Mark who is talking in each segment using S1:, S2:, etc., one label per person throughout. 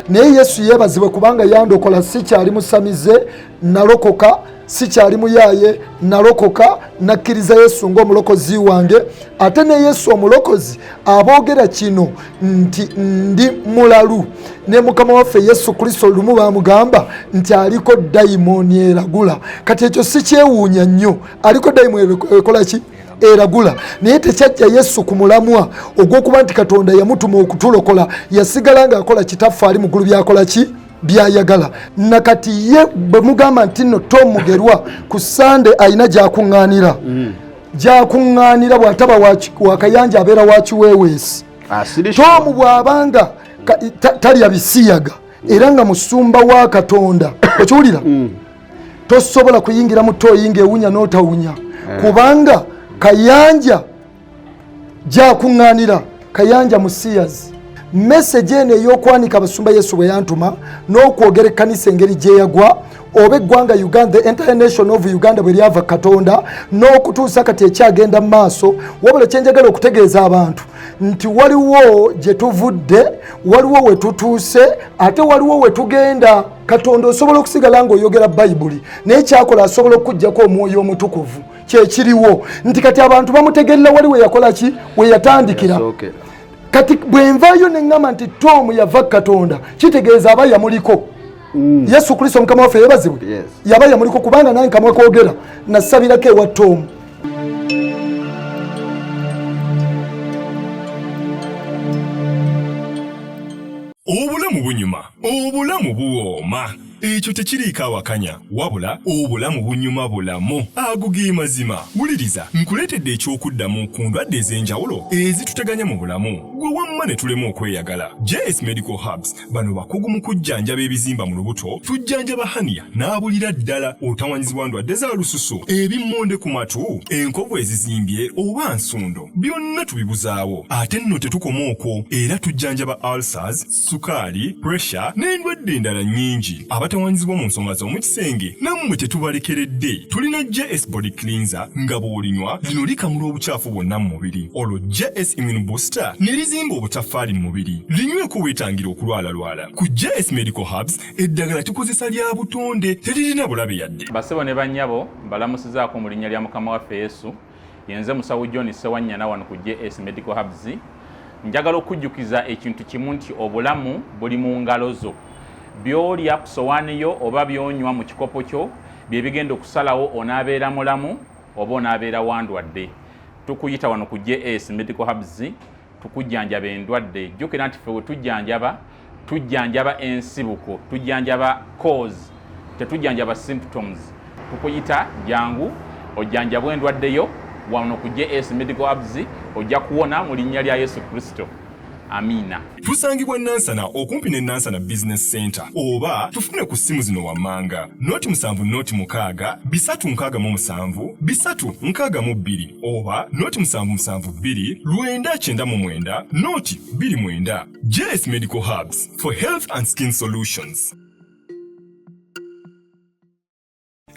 S1: naye Yesu yeebazibwe kubanga yandokola, sikyali musamize, nalokoka, sikyali muyaye, nalokoka, nakkiriza Yesu ng'omulokozi wange. Ate ne Yesu omulokozi aboogera kino nti ndi mulalu, ne Mukama waffe Yesu Kristo lumu bamugamba nti aliko dayimooni eragula. Kati ekyo si kyewuunya nnyo, aliko dayimooni ekola ki? Eragula. Naye tekyajja Yesu ku mulamwa ogw'okuba nti Katonda yamutuma okutulokola, yasigala ng'akola kitaffe ali mu ggulu byakola ki? Byayagala. Nakati ye bwe mugamba nti nno Tom Mugerwa ku Sande ayina gy'akuŋŋaanira, gy'akuŋŋaanira bw'ataba wa Kayanja abeera wa Kiweeweesi. Tom bw'abanga talya bisiyaga era nga musumba wa Katonda, okiwulira, tosobola kuyingira mu toyinga ewunya n'otawunya, kubanga Kayanja gy'akuŋŋaanira, Kayanja musiyazi. Message eno ey'okwanika abasumba Yesu bwe yantuma n'okwogera ekkanisa engeri gye yagwa, oba eggwanga Uganda, the entire nation of Uganda bwe lyava Katonda, n'okutuusa kati ekyagenda mu maaso. Wabula kye njagala okutegeeza abantu nti waliwo gye tuvudde, waliwo we tutuuse, ate waliwo we tugenda. Katonda osobola okusigala ng'oyogera Bayibuli, naye kyakola asobola okuggyako Omwoyo Omutukuvu. Kyekiriwo nti kati abantu bamutegerera wali we yakola ki? We yatandikira. Kati bwenvaayo neŋŋamba nti Tom yava Katonda, kitegeeza aba yamuliko. Yesu Kristo Mukama waffe yeebazibwe, yaba yamuliko, kubanga nange kamwe koogera nasabirako ewa Tom.
S2: Obulamu bunyuma, obulamu buwooma. Ekyo tekiriiko awakanya, wabula obulamu bunyuma bulamu. Ago ge mazima. Wuliriza, nkuleetedde ekyokuddamu ku ndwadde ez'enjawulo ezituteganya mu bulamu, gwe wamma ne tulema okweyagala. JS Medical Hubs bano bakugu mu kujjanjaba ebizimba mu lubuto, tujjanjaba hania n'abulira ddala otawanyizibwa ndwadde za lususu, ebimmonde ku matu, enkovu ezizimbye oba nsundo, byonna tubibuzaawo. Ate nno tetukoma okwo, era tujjanjaba ulcers, sukaali, pressure n'endwadde endala nnyingi. Abatawanyizibwa mu nsonga z'omukisenge nammwe tetubalekeredde. Tulina JS Body Cleanser nga bw'olinywa lino likamula obucaafu bwonna mu mubiri. Olwo JS Immune Booster ne lizimba obutaffaali mu mubiri. Linyweko weetangira okulwalalwala. Ku JS Medical Hubs eddagala tukozesa lya butonde, teririna bulabe yadde.
S3: Basebo ne bannyabo mbalamusizaako mu linnya lya Mukama waffe Yesu. Yenze Musawo John Sewanyana wano ku JS Medical Hubs. Njagala okujjukiza ekintu kimu nti obulamu buli mu ngalo zo. Byolya ku sowaani yo oba byonywa mu kikopo kyo bye bigenda okusalawo onaabeera mulamu oba onaabeera wandwadde. Tukuyita wano ku JS Medical Hubs tukujjanjaba endwadde. Jjukira nti ffe we tujjanjaba ensibuko, tujjanjaba cause, tetujjanjaba symptoms. Tukuyita jangu ojjanjabwa endwadde yo wano ku JS Medical Hubs, ojja kuwona mu linnya lya Yesu Kristo. Amina.
S2: Tusangibwa Nansana okumpi ne Nansana Business Center, oba tufune ku ssimu zino wammanga noti 7 noti 6 367 362 oba noti 772 999 noti 29. JS Medical Hubs for health and skin solutions.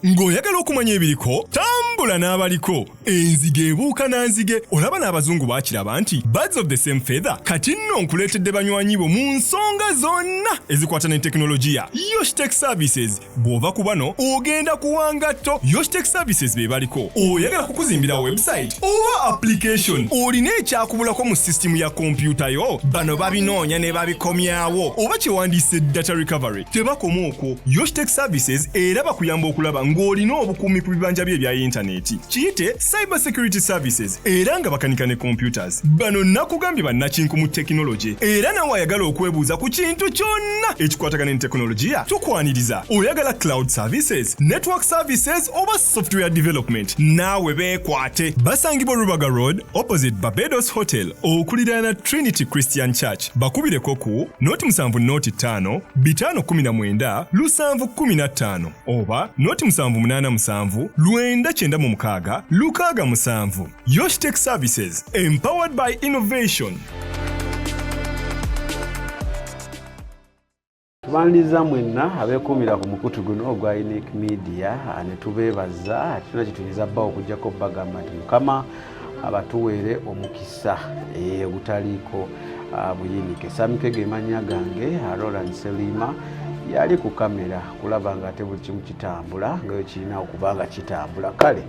S2: Ng'oyagala okumanya ebiriko, tambula n'abaliko. Enzige ebuuka na nzige. Olaba n'abazungu baakiraba nti birds of the same feather. Kati nno nkuleetedde banywanyi bo mu nsonga zonna ezikwata ne tekinologiya. Yoshtech Services. Bw'ova ku bano ogenda kuwanga tto. Yoshtech Services be baliko. Oyagala kukuzimbira website oba application. Olina ekyakubulako mu system ya kompyuta yo. Bano babinoonya ne babikomyawo. Oba kyewandiise data recovery. Tebakoma okwo. Yoshtech Services era bakuyamba okulaba ng'olina obukuumi ku bibanja bye ebya intaneti. Kiyite Cyber Security Services era nga bakanika ne computers. Bano nakugambye bannakinku mu tekinologi era nawe ayagala okwebuuza ku kintu kyonna ekikwatagana ne tekinologiya, tukwaniriza. Oyagala cloud services, network services oba software development, naawe beekwate. Basangibwa Rubaga Road opposite Barbados Hotel okuliraana Trinity Christian Church. Bakubireko ku noti 7 noti 5 519 715 oba noti 787 996 667. Yoshtech Services, empowered by innovation.
S4: Tubaniriza mwenna abeekuumira ku mukutu guno ogwa Unique Media ne tubeebaza tulina kye tuyinza bba okuggyako bagamba nti Mukama abatuweere omukisa ogutaliiko Buyinike. Samikege mannya gange, Roland Selima yali ku kamera kulaba nga ate buli kimu kitambula nga kirina okuba nga kitambula. Kale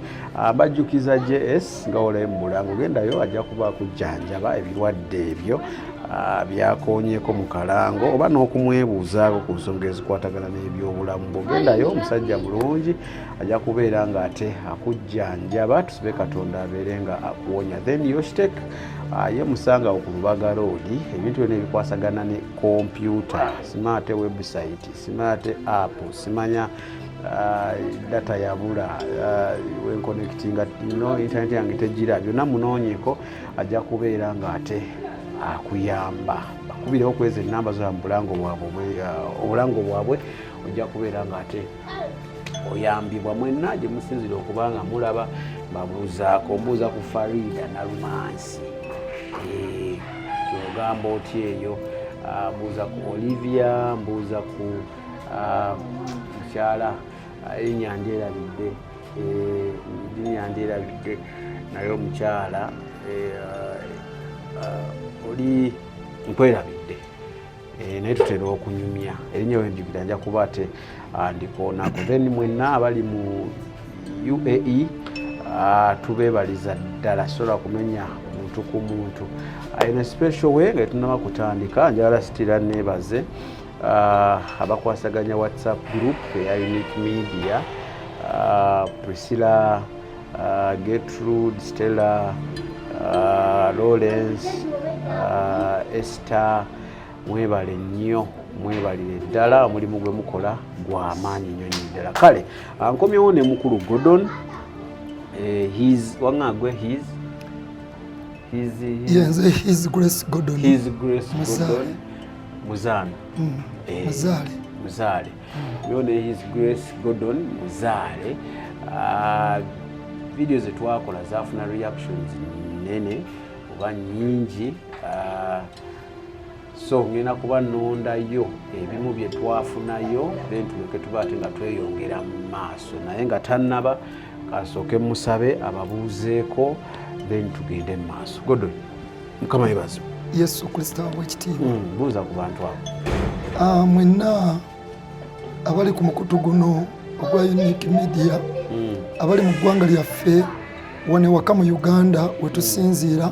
S4: bajjukiza JS nga olemu Mulango gendayo ajja kuba kujjanjaba ebirwadde ebyo byakoonyeko mu kalango oba n'okumwebuuzaako ku nsonga ezikwatagana n'ebyobulamu. Bw'ogendayo omusajja mulungi ajja kubeera nga ate akujjanjaba, tusibe Katonda abeere nga akuwonya. Then Yoshtek ye musanga ku Lubaga Road, ebintu byonna ebikwasagana ne kompyuta, simate website, simate app, simanya data yabula when connecting internet yange tegira byonna munoonyeko, ajja kubeera nga ate akuyamba. Bakubireho kweza ennamba zo obulango bwabwe ojja kubeera nga ate oyambibwa. Mwenna gye musinzira okuba nga mulaba babuuzaako, mbuuza ku Farida Nalumansi kyogamba oti eyo, mbuuza ku Olivia, mbuuza ku mukyala Nyandierabidde naye omukyala oli Mpwerabidde, naye tutera okunyumya erinnya wenjukira nja kuba ate ndikoonako. Then mwenna abali mu UAE tubeebaliza ddala, sobola kumenya muntu ku muntu. In a special way nga tunaba kutandika njagala sitira neebaze abakwasaganya WhatsApp group eya Unique Media, Priscilla, Gertrude, Stella, Lawrence, Esther, mwebale nnyo, mwebalire ddala, omulimu gwe mukola gwa maanyi nnyo ddala. Kale nkomyewo ne mukulu Gordon, his Grace Gordon Muzaana Muzaale yone His Grace Gordon Muzaale. Video ze twakola zaafuna reactions nene oba nyingi, so ngenda kuba nondayo ebimu bye twafunayo, then tuleke tuba ate nga tweyongera mu maaso, naye nga tannaba kasooke musabe ababuuzeeko, then tugende mu maaso. Gordon, Mukama yebazo.
S1: Yesu Kristo w'ekitiibwa.
S4: Buuza ku bantu abo.
S1: Mwenna abali ku mukutu guno ogwa Unique Media, abali mu ggwanga lyaffe wane waka mu Uganda wetusinziira,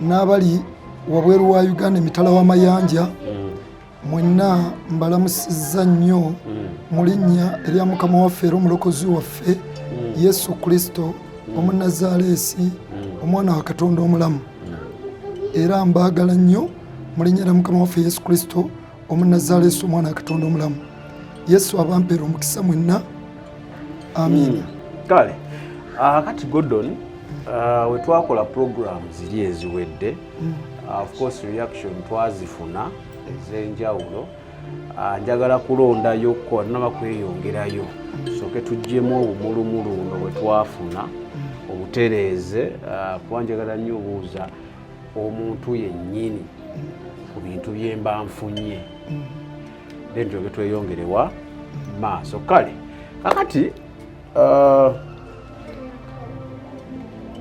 S1: n'abali wabweru wa Uganda emitala w'amayanja, mwenna mbalamusizza nnyo mu linnya erya Mukama waffe era omulokozi waffe Yesu Kristo Omunnazaaleesi, omwana wa Katonda omulamu. Era mbaagala nnyo mu linnya lya Mukama waffe Yesu Kristo Omunnazaaleesi, omwana wa Katonda omulamu. Yesu abampeera omukisa mwenna. Amiina.
S4: Kale kati Gordon, we twakola program ziri eziwedde, of course reaction twazifuna ez'enjawulo. Njagala kulondayo ko naba kweyongerayo, soke tujjemu obumulumulu buno bwe twafuna obutereeze, kuba njagala nnyo obuuza omuntu yennyini ku bintu bye mba nfunye, then tuyoge tweyongerewa maaso. Kale kakati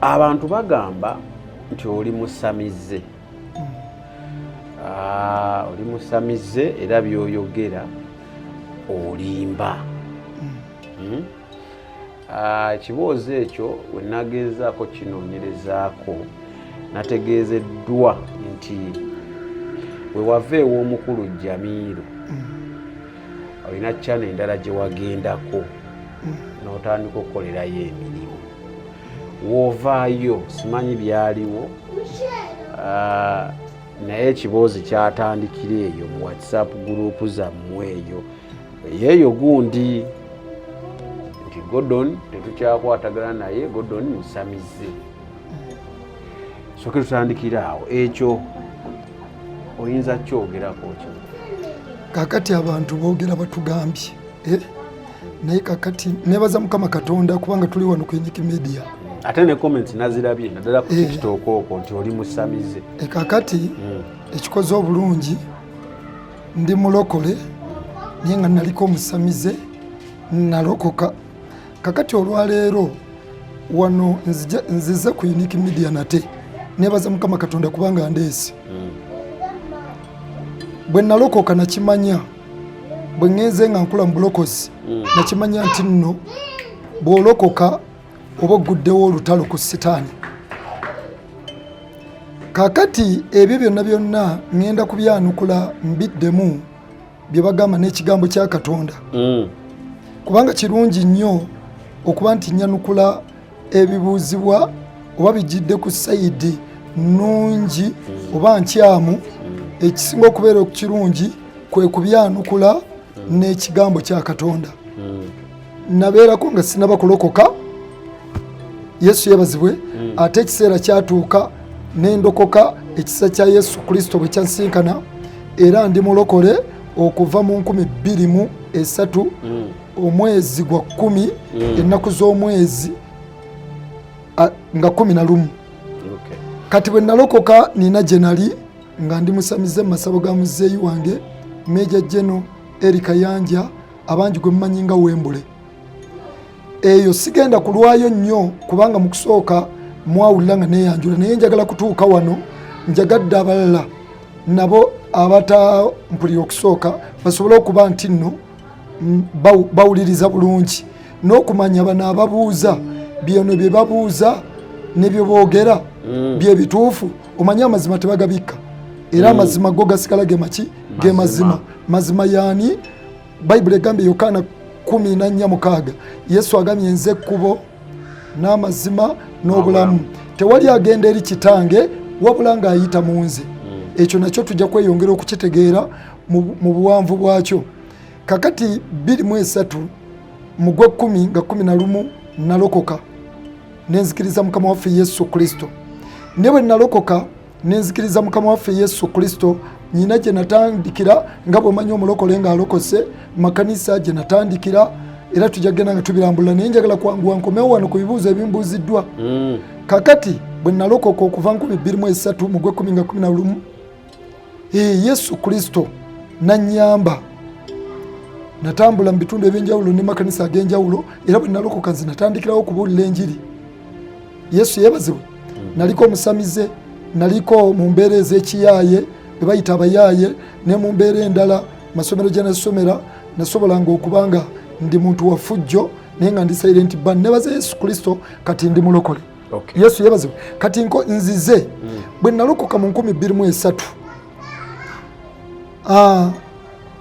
S4: abantu bagamba nti oli musamize, oli musamize era byoyogera olimba. Ekiboozi ekyo we nagezaako kinoonyerezaako, nategeezeddwa nti we wava ew'omukulu Jamiiro olina cyane endala gye wagendako n'otandika okukolerayo emirimu. Wovaayo simanyi byaliwo, naye ekiboozi kyatandikira eyo mu WhatsApp group zammwe eyo gundi nti Gordon tetukyakwatagana naye, Gordon musamize. Soke tutandikira awo, ekyo oyinza kyogerako kyo.
S1: Kakati abantu boogera batugambye, naye kakati nebaza Mukama Katonda kubanga tuli wano ku Unique Media.
S4: Ate ne comments nazirabye naddala ku TikTok okwo nti oli musamize.
S1: Kakati ekikoze obulungi, ndi mulokole naye nga naliko omusamize, nalokoka. Kakati olwaleero wano nzize ku Unique Media nate nebaza Mukama Katonda kubanga ndeese bwe nalokoka nakimanya bwe ngenze nga nkula mu bulokozi nakimanya nti nno bw'olokoka oba oguddewo olutalo ku sitaani. Kakati ebyo byonna byonna ngenda kubyanukula mbiddemu bye bagamba n'ekigambo kya Katonda kubanga kirungi nnyo okuba nti nyanukula ebibuuzibwa oba bijjidde ku sayidi nnungi oba nkyamu. Ekisinga okubeera okukirungi kwe kubyanukula n'ekigambo kya Katonda. Nabeerako nga sinaba kulokoka, Yesu yebazibwe, ate ekiseera kyatuuka n'endokoka ekisa kya Yesu Kristo bwe kyansinkana era ndi mulokole okuva mu 2023 omwezi gwa 10 ennaku z'omwezi nga 11. Kati bwe nalokoka nina jenali nga ndi musamize mu masabo ga muzeeyi wange Meja General Erika Yanja abangi gwe mumanyi nga Wembule. Eyo sigenda kulwayo nnyo kubanga mu kusooka mwawulira nga neyanjula, naye njagala kutuuka wano njagadde abalala nabo abatampulira okusooka basobole okuba nti nno bawuliriza bulungi n'okumanya bano ababuuza byono bye babuuza ne bye boogera bye bituufu. Omanye amazima tebagabikka era amazima go gasigala ge maki ge mazima. Mazima yaani Bayibuli egambye Yokaana 14:6 Yesu agambye nze ekkubo n'amazima n'obulamu, tewali agenda eri kitange wabula ng'ayita mu nze. Ekyo nakyo tujja kweyongera okukitegeera mu buwanvu bwakyo. Kakati 23 mu gwe 10 nga 11 nalokoka nenzikiriza Mukama waffe Yesu Kristo. Ne bwe nalokoka nenzikiriza Mukama waffe Yesu Kristo, nyina gye natandikira nga bw'omanyi omulokole ng'alokose makanisa gye natandikira era tujja kugenda nga tubirambula, naye njagala kwanguwa nkomewo wano ku bibuuzo ebimbuuziddwa. Kakati bwe nalokoka okuva 2023 mu gwe 10 nga 11 Yesu Kristo nannyamba natambula mu bitundu ebyenjawulo ne makanisa ag'enjawulo era bwe nalokoka nze natandikirawo okubuulira enjiri. Yesu yebazibwe. Naliko omusamize, naliko mu mbeera ez'ekiyaaye be bayita abayaaye, ne mu mbeera endala masomero gye nasomera nasobolanga okubanga ndi muntu wa fujjo naye nga ndi silent ban. Nebaza Yesu Kristo kati ndi mulokole. Yesu yebazibwe. Kati nzize bwe nalokoka mu 2023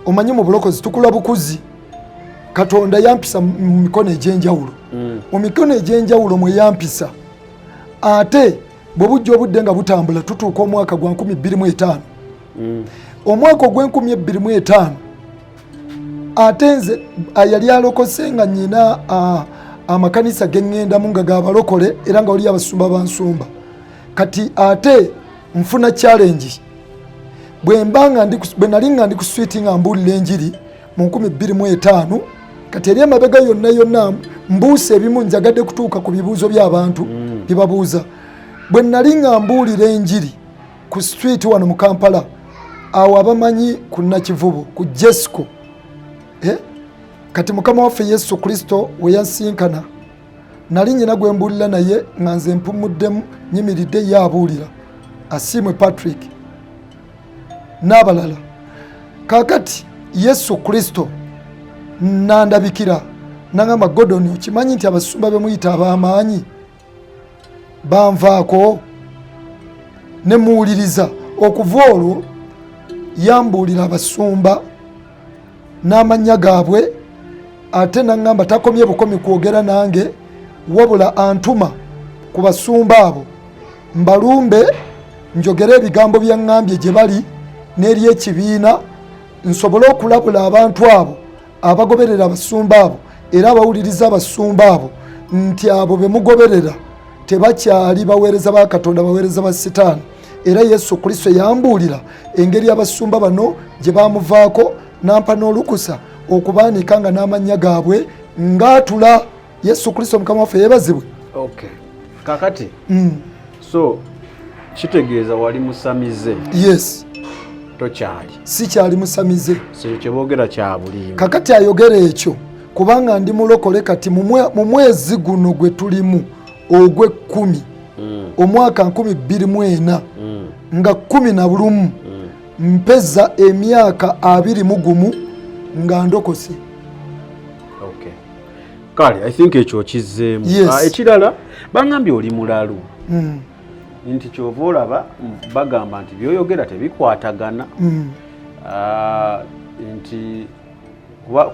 S1: omanyi mu bulokozi tukula bukuzi Katonda yampisa mu mikono egy'enjawulo. Mu mikono egy'enjawulo mwe yampisa ate bwe bujja obudde nga butambula tutuuka omwaka gwa 2025. Omwaka ogw'2025 ate nze yali alokose nga nyina amakanisa geŋŋendamu nga g'abalokole era nga oli abasumba bansumba. Kati ate nfuna challenge bwe nali nga ndi ku switi nga mbuulira enjiri mu 2025. Kati eri emabega yonna mbuuse ebimu njagadde kutuuka ku bibuuzo by'abantu bibabuuza. Bwe nali nga mbuulira enjiri ku street wano mu Kampala awo abamanyi ku Nakivubo ku Jesco kati Mukama waffe Yesu Kristo we yansinkana nali nyina gwe mbuulira naye nga nze mpumuddemu nyimiridde yabuulira Asiimwe Patrick n'abalala. Kakati Yesu Kristo nandabikira nangamba Godoni okimanyi nti abasumba bemuyita ab'amaanyi banvaako ne muwuliriza. Okuva olwo yambuulira abasumba n'amannya gaabwe ate nangamba takomye bukomi kwogera nange wabula antuma ku basumba abo mbalumbe njogere ebigambo byaŋŋambye gye bali n'eri ekibiina nsobole okulabula abantu abo abagoberera abasumba abo era abawuliriza abasumba abo nti abo be mugoberera tebakyali baweereza ba Katonda, baweereza ba Sitaani. Era Yesu Kristo yambuulira engeri abasumba bano gye bamuvaako nampa n'olukusa okubaanika nga n'amannya gaabwe ng'atula. Yesu Kristo Mukama waffe yeebazibwe.
S4: Kakati so kitegeeza wali musamize? Yes. Tokyali? Sikyali
S1: musamize.
S4: Kye boogera kya bulimba.
S1: Kakati ayogera ekyo kubanga ndi mulokole kati mu mwezi guno gwe tulimu ogwe 10 omwaka 2024 nga 11 mpeza emyaka 20 nga ndokose.
S4: Okay. Kale, I think ekyo kizeemu.
S1: Yes.
S4: Ekirala bangambye oli mulalu. Nti kyova olaba bagamba nti byoyogera tebikwatagana. Nti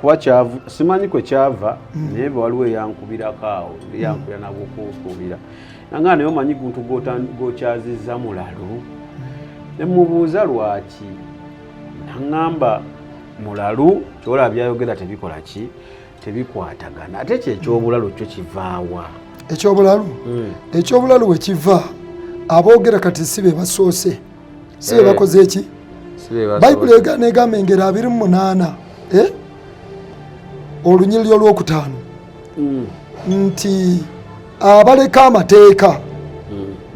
S4: kuba kyavu simanyi kwe kyava naye waliwo eyankubirako awo eyankubira nabwokukubira nanga naye omanyi guntu gokyazizza mulalu ne mubuuza lwaki naŋŋamba mulalu kyolaba byayogera tebikola ki tebikwatagana ate kyekyobulalu kyo kivaawa
S1: ekyobulalu we kiva aboogera kati si be basoose si be bakoze eki bayibuli egaana egamba engero 28 olunyiriri olwokutaano nti abaleka amateeka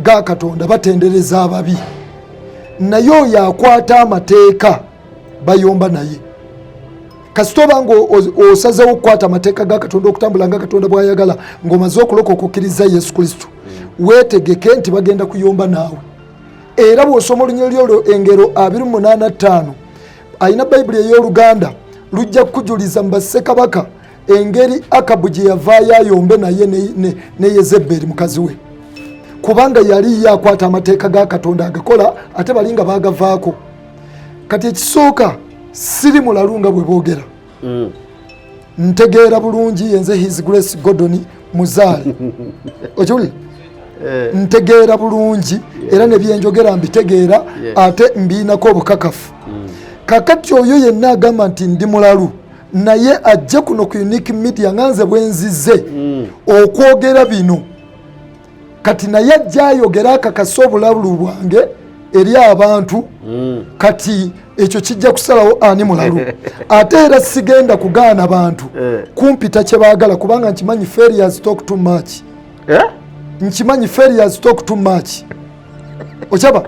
S1: ga Katonda batendereza ababi naye oyo akwata amateeka bayomba naye. Kasita oba nga osazeewo okukwata amateeka ga Katonda okutambula nga Katonda bw'ayagala ng'omaze okulokoka okkiriza Yesu Kristo weetegeke nti bagenda kuyomba naawe. Era bw'osoma olunyiriri olwo engero 28:5 ayina bayibuli ey'Oluganda lujja kujuliza mu bassekabaka engeri Akabu gye yavaayo ayombe naye ne Yezeberi mukazi we kubanga yali yakwata amateeka ga Katonda agakola ate balinga bagavaako. Kati ekisooka siri mulalu nga bwe boogera ntegeera bulungi yenze His Grace Gordon Muzaale okiwulira ntegeera bulungi era ne byenjogera mbitegeera ate mbiinako obukakafu. Kakati oyo yenna agamba nti ndi mulalu naye ajje kuno ku Unique Media nganze bwenzize okwogera bino kati naye ajja ayogera akakasa obulalu bwange eri abantu kati ekyo kijja kusalawo ani mulalu ate era sigenda kugaana bantu kumpita kye baagala kubanga nkimanyi failures talk too much nkimanyi failures talk too much okyaba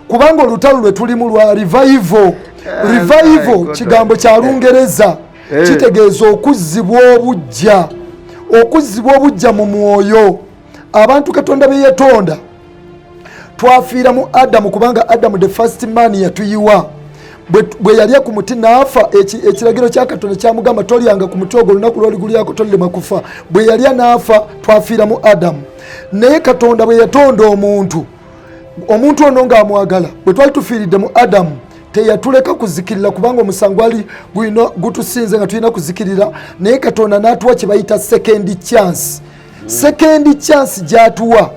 S1: kubanga olutalo lwe tulimu lwa revival kigambo kya Lungereza kitegeeza okuzzibwa obujja mu mwoyo. Abantu Katonda be yetonda twafiira mu Adamu kubanga Adamu the first man yatuyiwa bwe yalya ku muti naafa ekiragiro kya Katonda kyamugamba tolyanga ku muti ogwo olunaku lwoli gulyako tolema kufa bwe yalya naafa twafiira mu Adamu. Naye Katonda bwe yatonda omuntu ono ng'amwagala bwe twali tufiiridde mu Adamu teyatuleka kuzikirira kubanga omusango ali gutusinze nga tulina kuzikirira naye Katonda n'atuwa kye bayita second chance gy'atuwa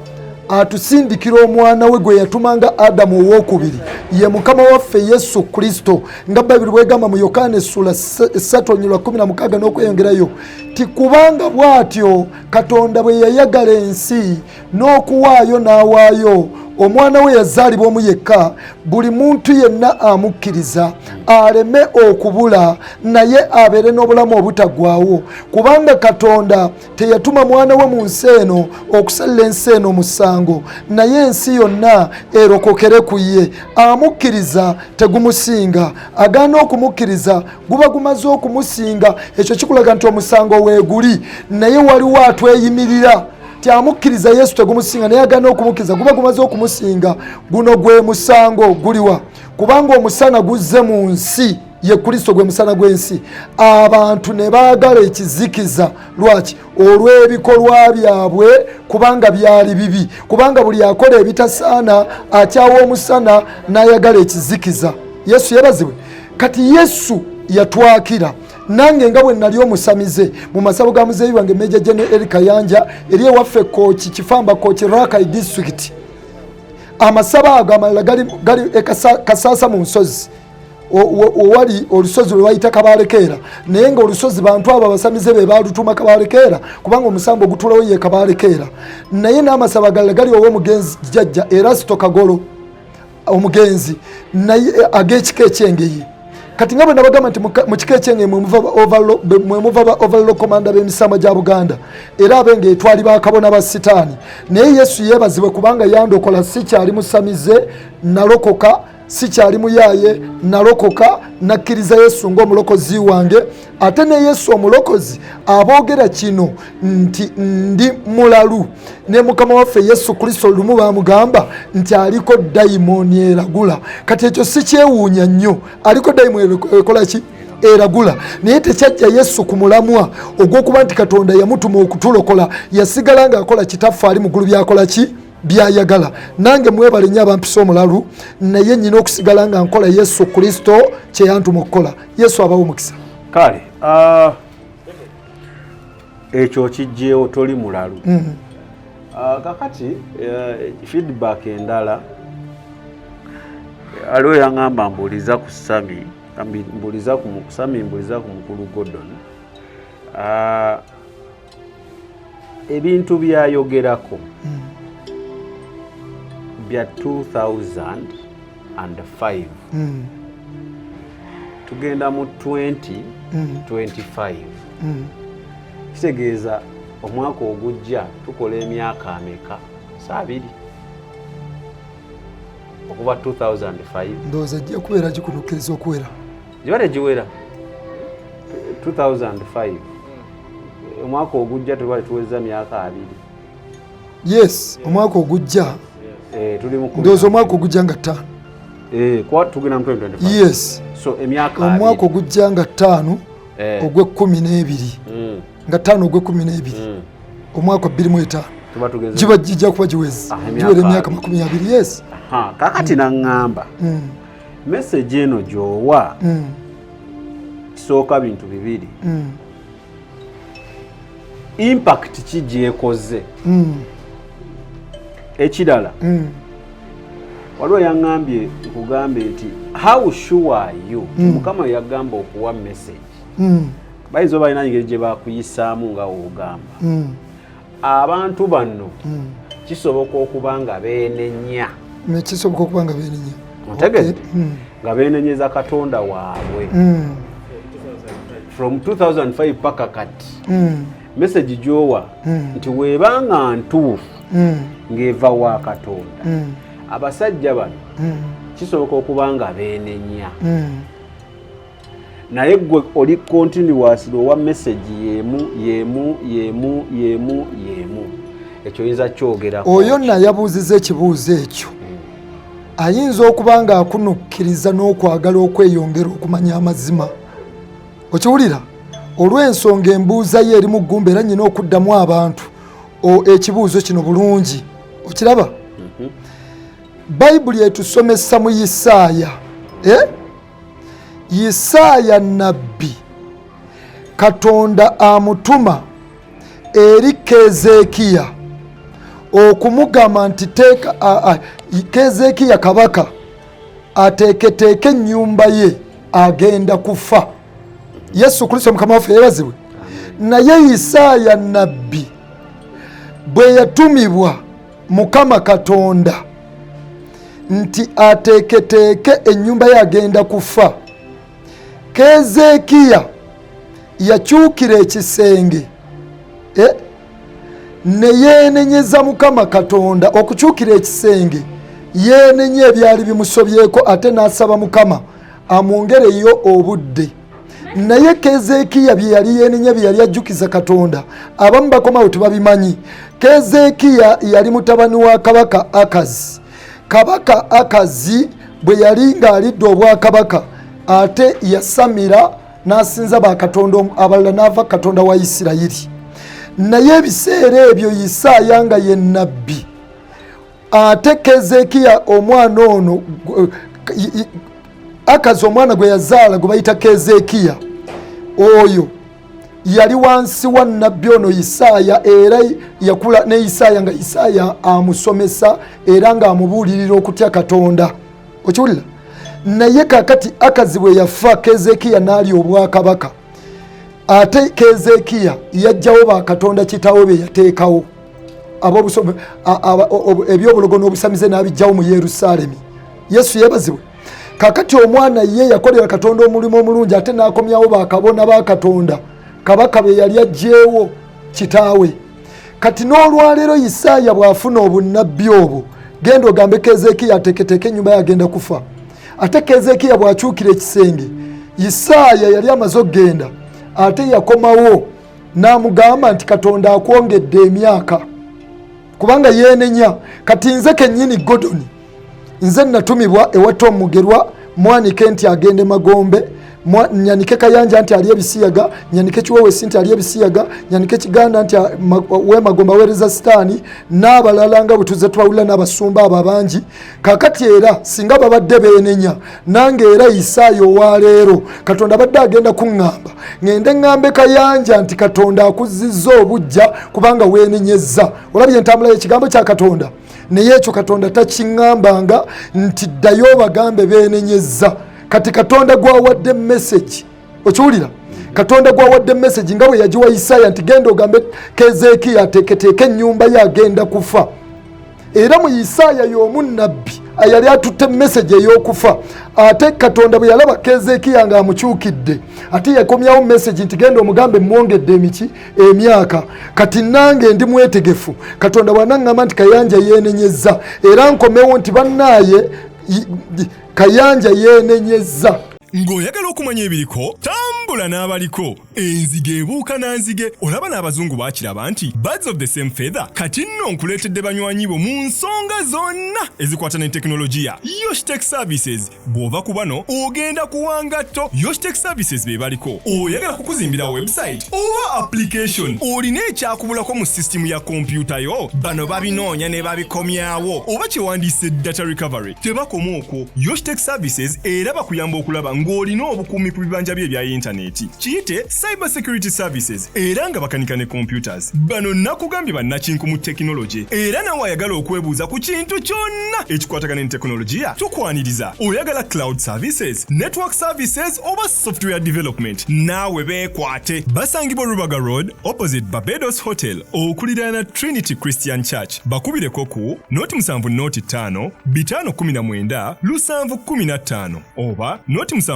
S1: atusindikira omwana we gwe yatumanga Adamu owokubiri ye mukama waffe Yesu Kristo nga Bayibuli bwegamba mu Yokaana essula 3:16 n'okweyongerayo ti kubanga bw'atyo Katonda bwe yayagala ensi n'okuwaayo n'awaayo omwana we yazaalibwa omu yekka buli muntu yenna amukkiriza aleme okubula naye abeere n'obulamu obutaggwaawo kubanga Katonda teyatuma mwana we mu nsi eno okusalira ensi eno musango naye ensi yonna erokokere ku ye. Amukkiriza tegumusinga agaana okumukkiriza guba gumaze okumusinga ekyo kikulaga nti omusango weeguli naye waliwo atweyimirira amukkiriza Yesu tegumusinga naye agaana okumukkiriza guba gumaze okumusinga guno gwe musango guliwa kubanga omusana guzze mu nsi ye Kristo gwe musana gw'ensi abantu ne baagala ekizikiza lwaki olw'ebikolwa byabwe kubanga byali bibi kubanga buli akola ebitasaana akyawa omusana n'ayagala ekizikiza. Yesu yebazibwe kati Yesu yatwakira nange nga bwe nali omusamize mu masabo ga muzeeyi wange Meja General Eric Kayanja eri ewaffe Kooki Kifamba Kooki Rakai District amasaba ago amalala gali Kasaasa mu nsozi owali olusozi lwe bayita Kabaalekeera naye nga olusozi bantu abo abasamize be balutuma Kabaalekeera kubanga omusambo ogutulawo ye Kabaalekeera naye n'amasaba agalala gali ow'omugenzi jjajja Erasto Kagolo omugenzi naye ag'ekika ekyengeye kati nga bwe nabagamba nti mu kika ekyenge mwe muva ba overall commander b'emisambo gya Buganda era abenge twali bakabona ba sitaani naye Yesu yeebazibwe kubanga yandokola sikyali musamize nalokoka sikyali muyaye nalokoka nakkiriza Yesu ng'omulokozi wange. Ate ne Yesu omulokozi aboogera kino nti ndi mulalu, ne Mukama waffe Yesu Kristo lumu bamugamba nti aliko dayimooni eragula. Kati ekyo si kyewuunya nnyo, aliko dayimooni ekola ki? Eragula. Naye tekyajja Yesu ku mulamwa ogw'okuba nti Katonda yamutuma okutulokola, yasigala ng'akola kitaffe ali mu ggulu byakola ki? Byayagala. Nange mwebale nnyo abampisa omulalu, naye nnyina okusigala nga nkola Yesu Kristo kye yantuma okukola. Yesu abawe omukisa.
S4: Kale ekyo kijjeewo toli mulalu. Kakati feedback endala aliwo yaŋŋamba mbuuliza ku Sami, mbuuliza ku mukulu Gordon, ebintu byayogerako bya 2005 tugenda mu 2025 kitegeeza omwaka ogujja tukola emyaka ameka? 2 okuva 2005
S1: ndowooza ejja kubeera gikunukkiriza okuwera,
S4: gibadde giwera 2005 omwaka ogujja tubale tuweza myaka 2.
S1: Yes, omwaka ogujja ndowooza omwaka ogujja nga 5.
S4: Tugenda mu 2025.
S1: Yes,
S4: so emyaka
S1: omwaka ogujja nga 5 ogw'e12 nga 5 ogw'e12 omwaka 2005 giba gijja kuba giweza giwera emyaka 20. Yes.
S4: Kakati naŋŋamba message eno gy'owa kisooka bintu bibiri. Impact ki gyekoze? Ekirala waliwo yaŋŋambye nkugambe nti how sure are you Mukama yagamba okuwa message bayinza balina engeri gye bakuyisaamu nga woogamba. Abantu bano kisoboka okuba nga beenenya,
S1: kisoboka okuba nga beenenya,
S4: otegedde nga beenenyeza Katonda waabwe from 2005 paka kati. Message gy'owa nti weebanga ntuufu ng'eva wa Katonda, abasajja bano kisoboka okuba nga beenenya, naye gwe oli continuous owa message yemu ekyo oyinza kyogerako. Oyo
S1: nayabuuziza ekibuuzo ekyo ayinza okuba nga akunukkiriza n'okwagala okweyongera okumanya amazima. Okiwulira? Olw'ensonga embuuza ye eri mu ggumba era nnyina okuddamu abantu ekibuuzo kino bulungi. Okiraba? Bayibuli etusomesa mu Isaaya. Isaaya nabbi Katonda amutuma eri Keezeekiya okumugamba nti Keezeekiya kabaka ateeketeeke ennyumba ye agenda kufa. Yesu Kristo Mukama waffe yeebazibwe. Naye Isaaya nabbi bwe yatumibwa Mukama Katonda nti ateeketeeke ennyumba ye agenda kufa, Keezeekiya yakyukira ekisenge ne yeenenyeza Mukama Katonda. Okukyukira ekisenge yeenenya ebyali bimusobyeko ate n'asaba Mukama amwongereyo obudde. Naye Keezeekiya bye yali yeenenya bye yali ajjukiza Katonda abamu bakomawo tebabimanyi. Keezeekiya yali mutabani wa kabaka Akazi. Kabaka Akazi bwe yali ng'alidde obwakabaka ate yasamira n'asinza bakatonda abalala n'ava Katonda wa Isirayiri. Naye ebiseera ebyo Isaaya nga ye nnabbi, ate Keezeekiya omwana ono Akazi omwana gwe yazaala gwe bayita Keezeekiya, oyo yali wansi wa nnabbi ono Isaaya, era yakula ne Isaaya nga Isaaya amusomesa era ng'amubuulirira okutya Katonda. Okiwulira? Naye kakati Akazi bwe yafa Keezeekiya n'ali obwakabaka, ate Keezeekiya yajjawo bakatonda kitaawe be yateekawo ebyobulogo n'obusamize n'abijjawo mu Yerusaalemi. Yesu yeebazibwe. Kakati omwana ye yakolera Katonda omulimu omulungi ate n'akomyawo bakabona ba Katonda, kabaka be yali aggyeewo kitaawe. Kati n'olwaleero Isaaya bw'afuna obunnabbi obwo, genda ogambe Keezeekiya ateeketeeke ennyumba ye agenda kufa. ate Keezeekiya bw'akyukira ekisenge Isaaya yali amaze okgenda ate yakomawo n'amugamba nti Katonda akwongedde emyaka kubanga yeenenya kati nze kennyini Gordon nze natumibwa ewa Tom Mugerwa mwanike nti agende Magombe nyanike Kayanja nti ali ebisiyaga nyanike Kiwewesi nti ali ebisiyaga nyanike Kiganda nti we Magombe aweereza sitaani n'abalala nga bwe tuzze twawulira n'abasumba abo abangi kakati era singa babadde beenenya nange era Isaaya owaleero Katonda badde agenda kuŋŋamba ngende ŋŋambe Kayanja nti Katonda akuzizza obujja kubanga weenenyezza olabye entambula y'ekigambo kya Katonda naye ekyo Katonda takiŋŋambanga nti ddayo bagambe beenenyezza kati Katonda gwawadde message okiwulira Katonda gwawadde message nga bwe yagiwa Isaaya nti genda ogambe Keezeekiya ateeketeeke ennyumba ye agenda kufa era mu Isaaya y'omu nnabbi ayali atutte message ey'okufa ate Katonda bwe yalaba Keezeekiya nga amukyukidde ate yakomyawo message nti genda omugambe mwongedde emyaka kati nange ndi mwetegefu Katonda bw'anaŋŋamba nti Kayanja yeenenyezza era nkomewo nti bannaaye Kayanja yeenenyezza
S2: ng'oyagala okumanya ebiriko tambula n'abaliko enzige ebuuka na nzige olaba n'abazungu baakiraba nti birds of the same feather kati nno nkuleetedde banywanyi bo mu nsonga zonna ezikwata ne tekinologiya Yoshitech Services bw'ova ku bano ogenda kuwanga tto Yoshitech Services be baliko oyagala kukuzimbira website oba application olina ekyakubulako mu sisitimu ya kompyuta yo bano babinoonya ne babikomyawo oba kyewandiise data recovery tebakoma okwo Yoshitech Services era bakuyamba okulaba ng'olina obukuumi ku bibanja bye ebya intaneti kiyite cyber security services era nga bakanika ne computers bano nakugambye bannakinku mu tekinologi era nawe ayagala okwebuuza ku kintu kyonna ekikwatagana ne tekinologiya tukwaniriza oyagala cloud services network services oba software development naawe beekwate basangibwa Rubaga Road opposite Barbados Hotel okuliraana Trinity Christian Church bakubireko ku noti 7 noti 5 519 715 oba noti 787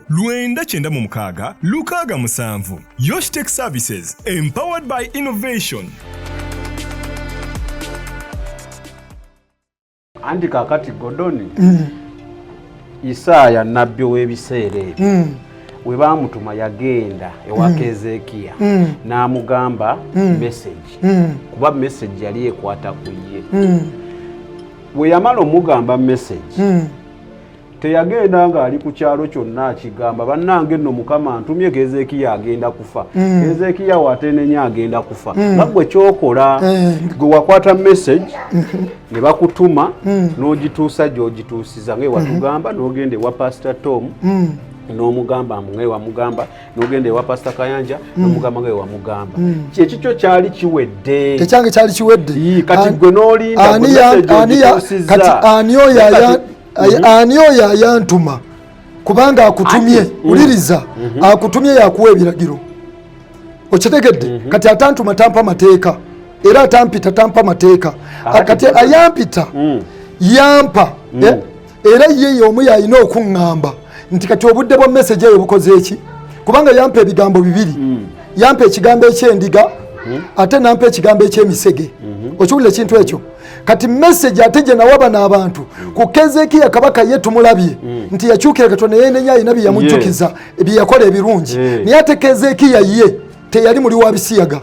S2: 996 667 Yoshitech Services empowered by innovation.
S4: Andi kakati Gordon Isaaya nnabbi w'ebiseera ebyo we baamutuma yagenda ewa Keezeekiya n'amugamba message kuba message yali ekwata ku ye we yamala omugamba message teyagenda nga ali ku kyalo kyonna akigamba bannange nno Mukama ntumye Keezeekiya agenda kufa Keezeekiya watenenya agenda kufa nga gwe kyokola gwe wakwata message ne bakutuma n'ogituusa gy'ogituusiza nga watugamba n'ogenda ewa Pastor Tom n'omugamba nga wamugamba n'ogenda ewa Pastor Kayanja n'omugamba nga wamugamba kyekikyo kyali kiwedde
S1: ekyange kyali kiwedde
S4: kati gwe n'olinda
S1: kati ani oyo ayantuma kubanga akutumye uliriza akutumye yakuwa ebiragiro okitegedde kati atantuma tampa mateeka era atampita tampa mateeka kati ayampita yampa era ye omu yalina okuŋŋamba nti kati obudde bwa message eyo bukoze eki kubanga yampa ebigambo bibiri yampa ekigambo ekyendiga ate nampa ekigambo ekyemisege okiwulira ekintu ekyo kati message ate gye nawaba n'abantu ku Keezeekiya kabaka ye tumulabye nti yakyukira Katonda yeenenya alina bye yamujjukiza bye yakola ebirungi naye ate Keezeekiya ye teyali muli wa bisiyaga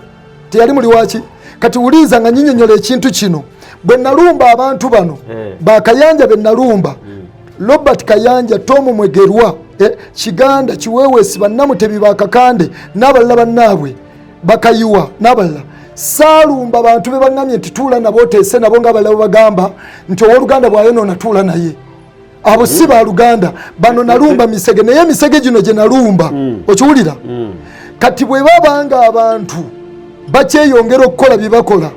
S1: teyali muli waki kati wuliza nga nyinyonyola ekintu kino bwe nalumba abantu bano bakayanja be nalumba Robert Kayanja Tom Mwegerwa Kiganda Kiwewesi bannamutebi bakakande n'abalala bannaabwe bakayiwa n'abalala saalumba abantu be baŋŋamye nti tuula nabo oteese nabo ng'abalala bagamba nti owooluganda bw'ayonoona tuula naye abo si baaluganda bano nalumba misege naye emisege gino gye nalumba okiwulira kati bwe babanga abantu bakyeyongera okukola bye bakola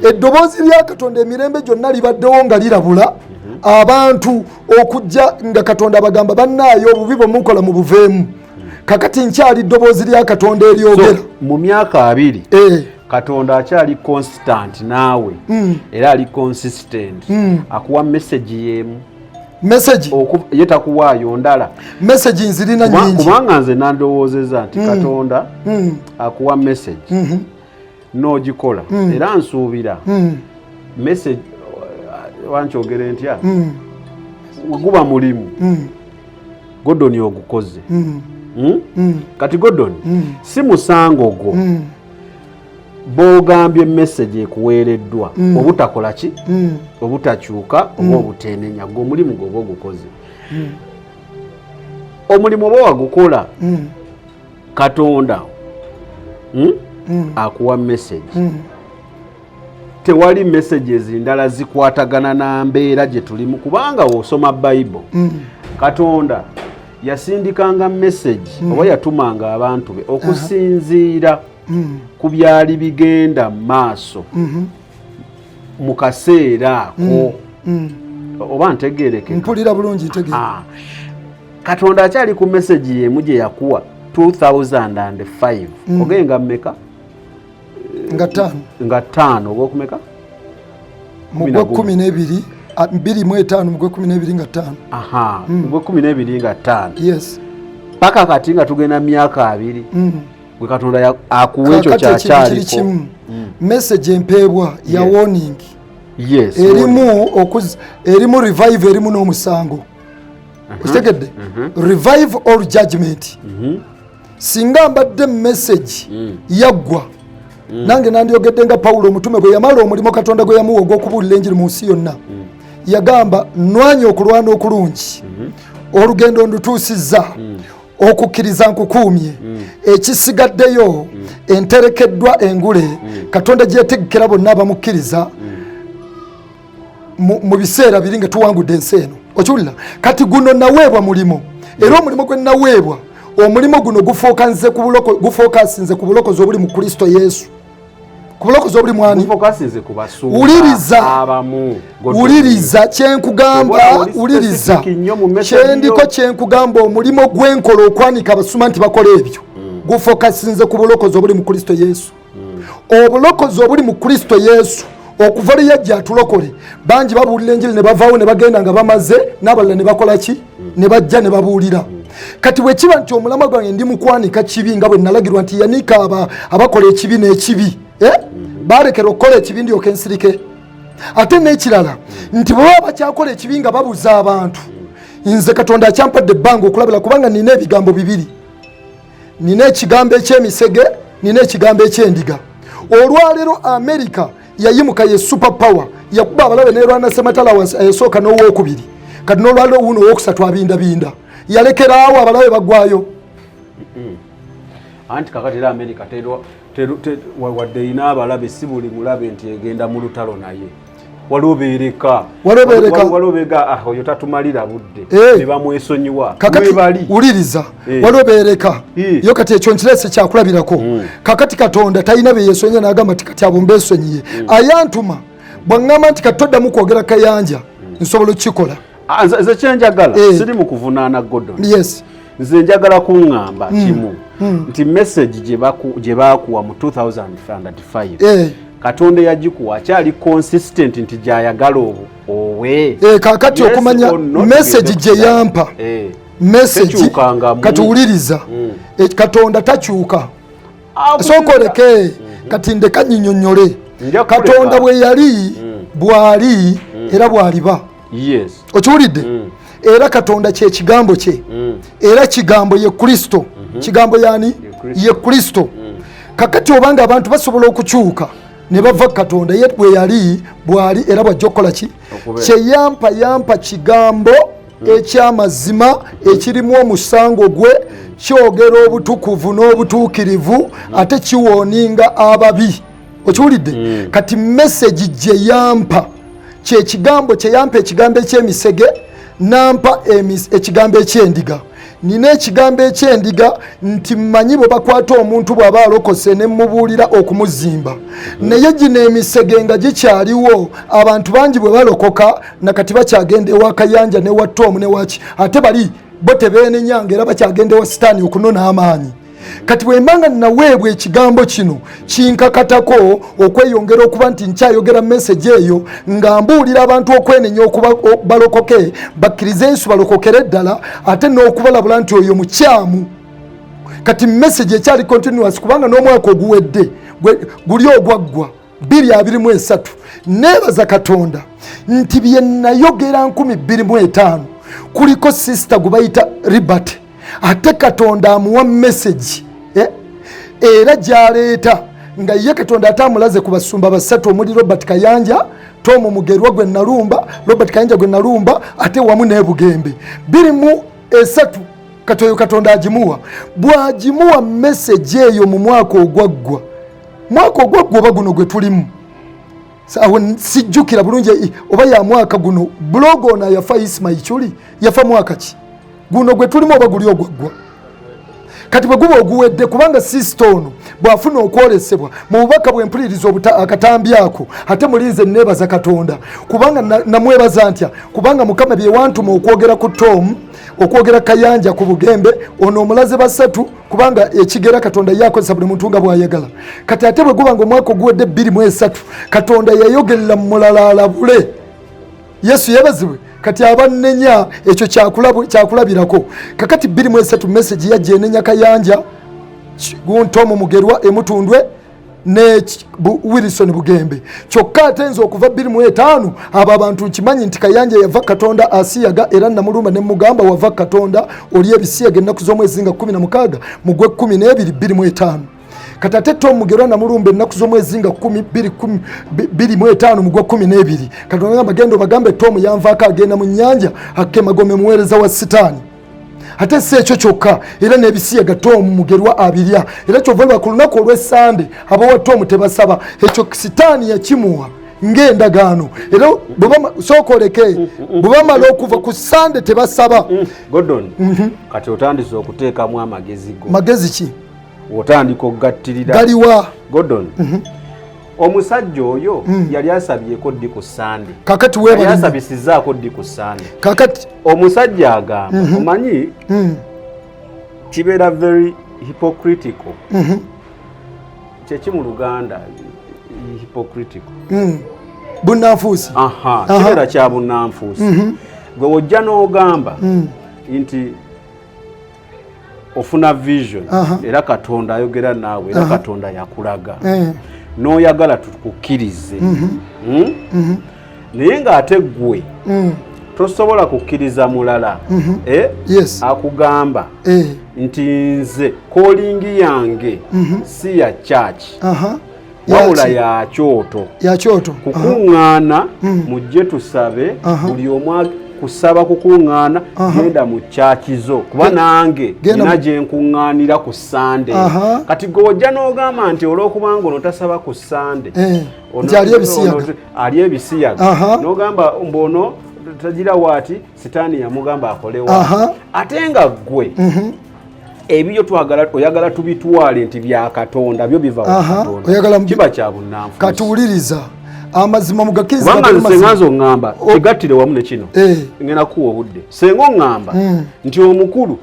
S1: eddoboozi lya Katonda emirembe gyonna libaddewo nga lirabula abantu okujja nga Katonda bagamba bannaayo obubi bwe mukola mu buveemu kakati nkyali ddoboozi lya Katonda eryogera
S4: mu myaka 2 Katonda akyali constant naawe era ali consistent akuwa message yemu
S1: message
S4: ye takuwaayo ndala
S1: message nzirina nyingi
S4: kubanga nze nandowoozeza nti Katonda akuwa message n'ogikola era nsuubira message wankyogere ntya guba mulimu Gordon ogukoze kati Gordon si musango gwo bogambye message ekuweereddwa obutakola ki obutakyuka oba obutenenya gwo mulimu gwo ogukoze omulimu oba wagukola Katonda akuwa message tewali messages ndala zikwatagana na mbeera gye tulimu kubanga osoma Bible Katonda yasindikanga message oba yatumanga abantu be okusinziira ku byali bigenda maaso mu kaseera ako oba ntegeereke
S1: mpulira bulungi ntegeere
S4: Katonda akyali ku message yemu gye yakuwa 2005 ogenga mmeka nga ttaano ogwokumeka
S1: mu gwe 12 25 mu gwe 12 nga ttaano
S4: mu gwe 12 nga ttaano
S1: yes
S4: paka kati nga tugenda myaka 2 gwe Katonda akuwa ekyo kyakyaliko
S1: message empeebwa ya warning
S4: yes
S1: erimu revive erimu n'omusango okitegedde revive or judgment singa mbadde message yaggwa nange nandyogedde nga Pawulo omutume bwe yamala omulimo Katonda gwe yamuwa ogw'okubuulira enjiri mu nsi yonna yagamba nwanye okulwana okulungi olugendo ndutuusizza okukkiriza nkukuumye ekisigaddeyo enterekeddwa engule Katonda gyetegekera bonna abamukkiriza mu biseera biri nga tuwangudde ensi eno okiwulira kati guno naweebwa mulimo era omulimo gwe naweebwa omulimo guno gufookasinze ku bulokozi obuli mu Kristo Yesu ku bulokozi obuli mwani wuliriza kyenkugamba wuliriza kyendiko kyenkugamba omulimo gwenkola okwanika abasuma nti bakola ebyo gufookasinze ku bulokozi obuli mu Kristo Yesu obulokozi obuli mu Kristo Yesu okuva lye yajja atulokole bangi babuulira enjiri ne bavaawo ne bagenda nga bamaze n'abalala ne bakola ki ne bajja ne babuulira kati bwe kiba nti omulamwa gwange ndi mukwanika kibi nga bwe nalagirwa nti yanika abakola ekibi n'ekibi balekera okukola ekibi ndyoke ensirike ate n'ekirala nti bwe baba bakyakola ekibi nga babuza abantu nze Katonda akyampadde ebbanga okulabira kubanga nina ebigambo bibiri nina ekigambo ekyemisege nina ekigambo ekyendiga olwaleero America yayimuka ye super power yakuba abalabe nerwana sematala yasooka n'owookubiri kati n'olwaleero wuno owookusatu abindabinda yalekeraawo abalabe bagwayo
S4: anti kakati era America wadde ina abalabe si buli mulabe nti egenda mu lutalo naye walobeereka oyo tatumalira budde ne bamwesonyiwa
S1: kakati wuliriza walobeereka yo kati ekyo nkirese kyakulabirako kakati Katonda talina bye yeesonyiye n'agamba nti kati abo mbeesonyiye ayantuma bw'aŋŋamba nti kati toddamu kwogera kayanja nsobola okukikola
S4: nze kyenjagala siri mu kuvunaana Gordon
S1: yes
S4: nze njagala kuŋŋamba kimu nti message gye baakuwa mu 2005 Katonda yagikuwa akyali consistent nti gyayagala owe
S1: kakati okumanya message gye yampa message katuwuliriza Katonda takyuka sooka oleke kati ndeka nyinyonnyole Katonda bwe yali bw'ali era bw'aliba okiwulidde era Katonda kye kigambo kye era kigambo ye Kristo kigambo yani ye Kristo kakati obanga abantu basobola okukyuka ne bava Katonda ye bwe yali bwali era bwajja okukola ki yampa kigambo ekyamazima ekirimu omusango gwe kyogera obutukuvu n'obutuukirivu ate kiwooninga ababi okiwulidde kati message gye yampa ekigambo ekyemisege nampa ekigambo ekyendiga nina ekigambo ekyendiga nti mmanyi bwe bakwata omuntu bw'aba alokose ne mubuulira okumuzimba naye gino emisege nga gikyaliwo abantu bangi bwe balokoka nakati bakyagenda ewa Kayanja ne wa Tom ne waki ate bali bo tebeenenyanga era bakyagenda ewa Sitaani okunona amaanyi kati bwe mbanga naweebwa ekigambo kino kinkakatako okweyongera okuba nti nkyayogera message eyo nga mbuulira abantu okwenenya okuba balokoke bakkirize Yesu balokokere ddala ate n'okubalabula nti oyo mukyamu kati message ekyali continuous kubanga n'omwaka oguwedde guli ogwaggwa 2023 nebaza Katonda nti bye nayogera 2025 kuliko sister gubayita Liberty ate Katonda amuwa message era gyaleeta nga ye Katonda atamulaze ku basumba basatu omuli Robert Kayanja, Tom Mugerwa gwe Nalumba, Robert Kayanja gwe Nalumba ate wamu ne Bugembe 23 Katonda agimuwa bwagimuwa message eyo mu mwaka ogwaggwa oba guno gwe tulimu sawa sijjukira bulungi oba ya mwaka guno blog ona yafa Ismail Chuli yafa mwaka ki guno gwe tulimu oba guli ogwaggwa kati bwe guba oguwedde kubanga sistono bwafuna okwolesebwa mu bubaka bw'empulirizo akatambyako ate mulinze nebaza Katonda kubanga namwebaza ntya kubanga Mukama bye wantuma okwogera ku Tom okwogera Kayanja ku Bugembe ono omulaze basatu kubanga ekigera Katonda yakozesa buli muntu nga bwayagala kati ate bwe guba nga omwaka oguwedde 23 Katonda yayogerera mu mulala alabule Yesu yabazibwe kati abanenya ekyo kyakulabirako kakati 23 message yajenenya Kayanja Tom Mugerwa emutundwe ne Wilson Bugembe kyokka atenza okuva 2005 aba abantu nkimanyi nti Kayanja yava Katonda asiyaga era namulumba ne mugamba wava Katonda oli ebisiyaga ennaku z'omwezi nga 16 mu gwe 12 2005 katate Tom Mugerwa namulumba ennaku z'omwezi nga 2005 mu gwe 12 Katonda bagendo bagambe Tom yanvaako agenda mu nnyanja akemagome muweereza wa sitaani ate si ekyo kyokka era n'ebisiyaga Tom Mugerwa abirya era kyova ku lunaku olw'Essande abawa Tom tebasaba ekyo sitaani yakimuwa ng'endagaano era sookoleke bwebamala okuva ku Sande tebasaba
S4: Gordon kati otandise okuteekamu amagezi go
S1: magezi ki
S4: otandika okugattirira
S1: galiwa
S4: Gordon omusajja oyo yali asabyeko ddi ku Sande
S1: kakati weebali
S4: yali asabisizaako ddi ku Sande
S1: kakati
S4: omusajja agamba omanyi kibeera very hypocritical kyeki mu Luganda hypocritical
S1: bunnanfuusi
S4: kibeera kya bunnanfuusi gwe wojja n'ogamba nti ofuna vision era Katonda ayogera naawe era Katonda yakulaga n'oyagala tukukkirize naye ng'ate ggwe tosobola kukkiriza mulala akugamba nti nze calling yange si ya church wabula ya kyoto kukuŋŋaana mujje tusabe buli omu kusaba kukuŋŋaana genda mu kyakizo kuba nange nina gye nkuŋŋaanira ku Sande kati gwe ojja n'ogamba nti olw'okubanga ono tasaba ku Sande
S1: nti
S4: ali ebisiyaga n'ogamba mbono tagira waati sitaani yamugamba akolewa ate nga ggwe ebyo oyagala tubitwale nti bya Katonda byo biva wa Katonda kiba kya bunnanfuusi
S1: katuwuliriza amazima mugakkiriza
S4: kubanga sengazo oŋŋamba kigattire wamu ne kino ngenda kuwa obudde senga oŋŋamba nti omukulu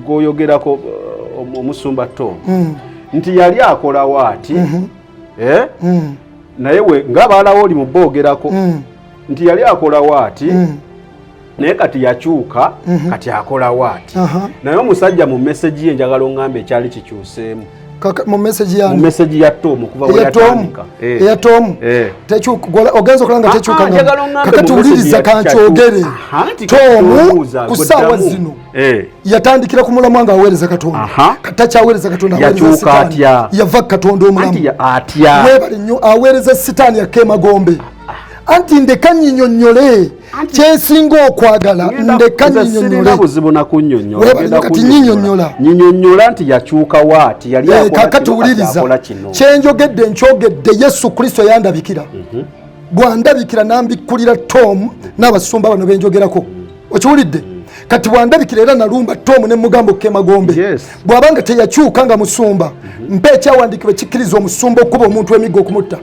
S4: gwoyogerako omusumba Tom nti yali akola waati naye we ng'abaalawo oli mu boogerako nti yali akola waati naye kati yakyuka kati akola waati naye omusajja mu message ye njagala oŋŋamba ekyali kikyuseemu
S1: mu
S4: message ya Tom kuva we yatandika
S1: eya Tom ogenza okulanga tekyuka kakati wuliriza kankyogere Tom ku ssaawa zino yatandikira ku mulamwa nga aweereza Katonda takyaweereza Katonda
S4: yakyuka atya
S1: yava Katonda omulamu webale nnyo aweereza sitaani yakemagombe anti ndeka nyinyonnyole kyensinga okwagala ndeka nyinyonnyole kati
S4: nyinyonnyola nti yakyuka waati yali
S1: kakati wuliriza kyenjogedde nkyogedde Yesu Kristo yandabikira bwandabikira nambikkulira Tom n'abasumba bano benjogerako okiwulidde kati bwandabikira era nalumba Tom ne mugambo Kemagombe bw'abanga teyakyuka nga musumba mpa ekyawandiikibwa kikkiriza omusumba okuba omuntu w'emiggo okumutta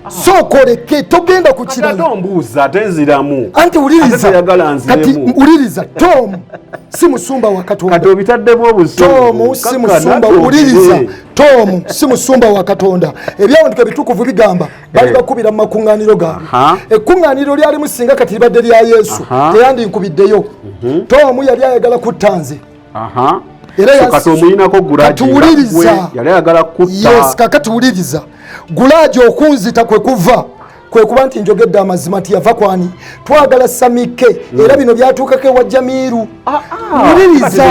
S1: sokoleke togenda ku kirala anti wuliriza Tom si musumba wa Katonda Tom si musumba wuliriza Tom si musumba wa Katonda ebyawandika bitukuvu bigamba bali bakubira mu makuŋŋaaniro gaabwe ekkuŋŋaaniro lyali musinga kati libadde lya Yesu teyandi nkubiddeyo Tom yali ayagala kutta nze
S4: era kati omuyinako gulagi yali ayagala kutta
S1: kakati wuliriza gulaji okunzita kwe kuva kwe kuba nti njogedde amazima nti yava kwani twagala Samike era bino byatuukako ewa Jamiru wuliriza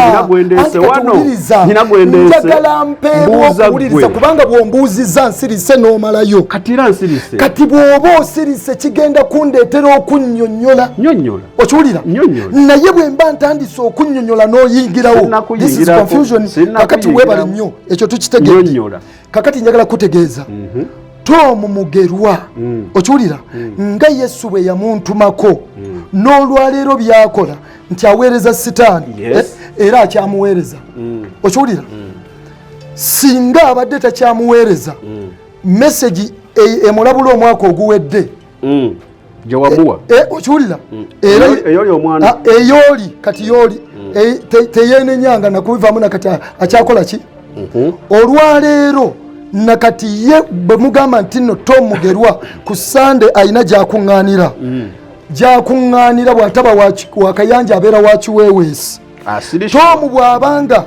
S1: njagala mpeebwa okuwuliriza kubanga bw'ombuuziza nsirise n'omalayo kati bw'oba osirise kigenda kundeetera okunnyonnyola okiwulira naye bwe mba ntandise okunnyonnyola n'oyingirawo this is confusion kakati weebale nnyo ekyo tukitegedde kakati njagala kutegeeza Tom Mugerwa okiwulira nga Yesu bwe yamuntumako n'olwaleero byakola nti aweereza Sitaani era akyamuweereza okiwulira singa abadde takyamuweereza message emulabula omwaka oguwedde
S4: gyewamuwa
S1: okiwulira eyoli kati yoli teyeenenyanga nakubivaamu nakati akyakola ki olwaleero nakati ye bwe mugamba nti nno Tom Mugerwa ku Sunday ayina gyakuŋŋaanira bw'ataba wakayanja abeera wakiweeweesi Tom bw'abanga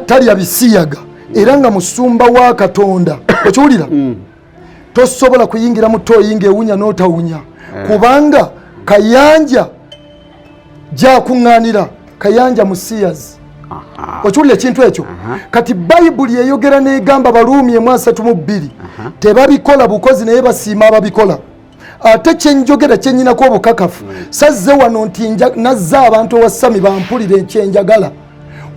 S1: talya bisiyaga era nga musumba wa Katonda okiwulira tosobola kuyingira mu toyinga ewunya n'otawunya kubanga kayanja gyakuŋŋaanira kayanja musiyazi okiwulira ekintu ekyo kati bayibuli eyogera n'egamba Baluumi 3:2 tebabikola bukozi naye basiima ababikola ate kyenjogera kyenyinako obukakafu sazze wano nti nazze abantu owasami bampulire kyenjagala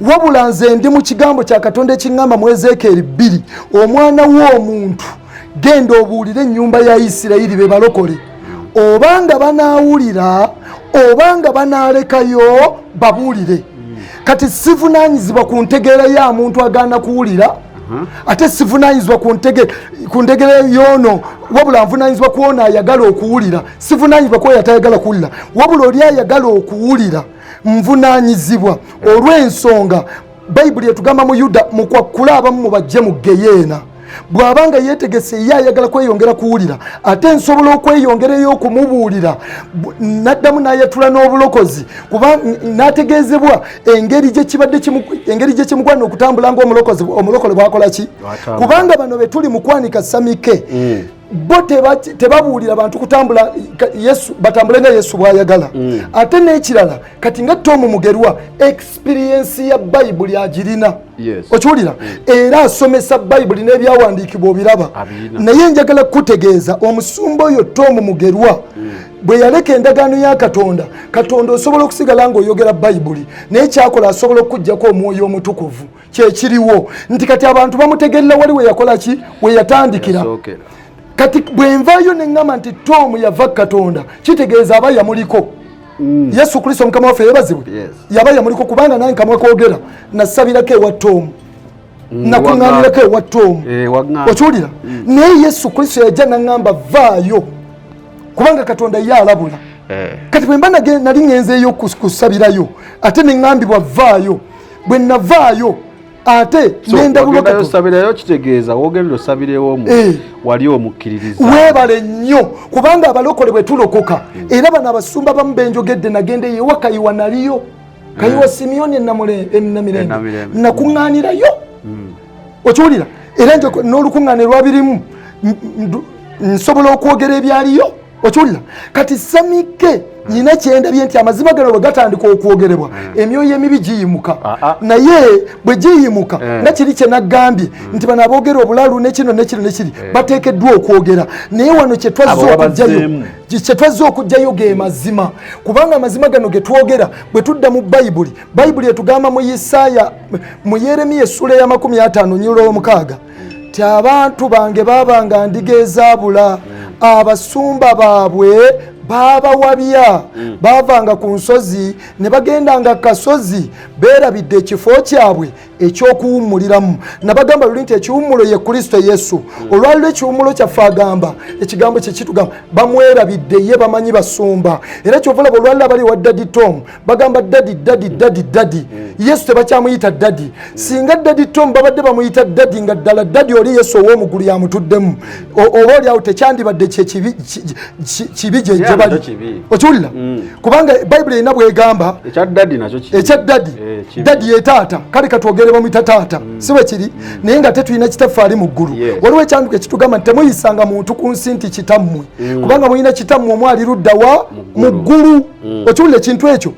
S1: wabula nze ndi mu kigambo kya Katonda ekiŋŋamba mu Ezeekeri 2 omwana w'omuntu genda obuulire ennyumba ya Isirayiri be balokole obanga banaawulira obanga banaalekayo babuulire kati sivunaanyizibwa ku ntegeera ya muntu agaana kuwulira ate sivunaanyizibwa ku ntegeera y'ono wabula nvunaanyizibwa ku ono ayagala okuwulira sivunaanyizibwa ku oyo atayagala kuwulira wabula oli ayagala okuwulira nvunaanyizibwa olw'ensonga bayibuli etugamba mu Yuda mukwakkula abamu mubajje mu Geyeena bw'abanga yeetegese ye ayagala kweyongera kuwulira ate nsobola okweyongerayo okumubuulira n'addamu n'ayatula n'obulokozi kuba n'ategeezebwa engeri gye kimugwana okutambula ng'omulokole bw'akola ki kubanga bano be tuli mu kwanika Samike bo tebabuulira bantu kutambula Yesu batambule nga Yesu bw'ayagala ate n'ekirala kati nga Tom Mugerwa experience ya Bayibuli agirina okiwulira era asomesa Bayibuli n'ebyawandiikibwa obiraba naye njagala kutegeeza omusumba oyo Tom Mugerwa bwe yaleka endagaano ya Katonda osobola okusigala ng'oyogera Bayibuli naye kyakola asobola okuggyako omwoyo omutukuvu kyekiriwo nti kati abantu bamutegerera wali we yakola ki we yatandikira kati bwe nvaayo neŋŋamba nti Tom yava Katonda kitegeeza aba yamuliko Yesu Kristo mukama waffe yebazibwe yaba yamuliko kubanga nange kamwa koogera nasabirako ewa Tom nakuŋŋaanirako ewa Tom okiwulira naye Yesu Kristo yajja naŋŋamba vaayo kubanga Katonda ye alabula kati bwe mba nali ŋŋenzeeyo kusabirayo ate neŋŋambibwa vaayo bwe navaayo ate nendabulwa Katonda
S4: sabirayo kitegeeza wogenda osabirewo wali omukkiririza
S1: weebale nnyo kubanga abalokole bwe tulokoka era bano abasumba bamu benjogedde nagende yewa kayiwa naliyo kayiwa Simiyoni enamirembe nakuŋŋaanirayo okiwulira era n'olukuŋŋaane lwabirimu nsobola okwogera ebyaliyo okiwulira kati Samike nyina kyendabye nti amazima gano bwe gatandika okwogerebwa emyoyo emibi giyimuka naye bwe giyimuka nga kiri kye naggambye nti bano aboogera obulalu nekino bateekeddwa okwogera naye wano kyetwazze okugjayo ge mazima kubanga amazima gano ge twogera bwe tudda mu bayibuli etugamba mu Isaaya mu Yeremiya essula ya 50:6 ti abantu bange baabanga ndiga ezaabula abasumba baabwe babawabya bavanga ku nsozi ne bagendanga kasozi beerabidde ekifo kyabwe ekyokuwummuliramu nabagamba luli nti ekiwummulo ye Kristo Yesu olwaliro ekiwummulo kyaffe agamba ekigambo kye kitugamba bamwerabidde ye bamanyi basumba era kyovalaba olwaliro abali wa Daddy Tom bagamba daddy Yesu tebakyamuyita daddy singa Daddy Tom babadde bamuyita daddy nga ddala daddy oli Yesu ow'omugulu yamutuddemu oba oli awo tekyandibadde kibi gye bali okiwulira kubanga Bayibuli erina bwegamba ekya daddy dadi ye taata kale katwogere bamuyita taata siwe kiri naye nga tetulina kitaffe ali mu ggulu waliwo ekyanduka ekitugamba nti temuyisanga muntu ku nsi nti kitammwe kubanga mulina kitammwe omwali ludda wa mu ggulu okiwulira ekintu ekyo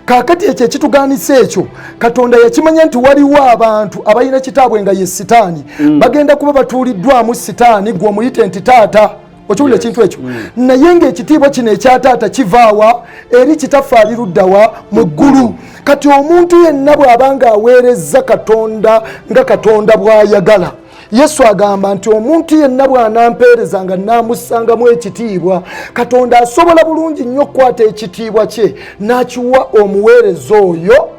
S1: kakati ekyo ekitugaanisa ekyo Katonda yakimanya nti waliwo abantu abalina kitaabwe nga ye sitaani bagenda kuba batuuliddwamu sitaani gwe omuyite nti taata okiwulira ekintu ekyo naye ng'ekitiibwa kino ekya taata kivaawa eri kitaffe ali luddawa mu ggulu kati omuntu yenna bw'abanga aweerezza Katonda nga Katonda bw'ayagala Yesu agamba nti omuntu yenna bw'anampeerezanga naamussangamu ekitiibwa Katonda asobola bulungi nnyo okukwata ekitiibwa kye n'akiwa omuweereza oyo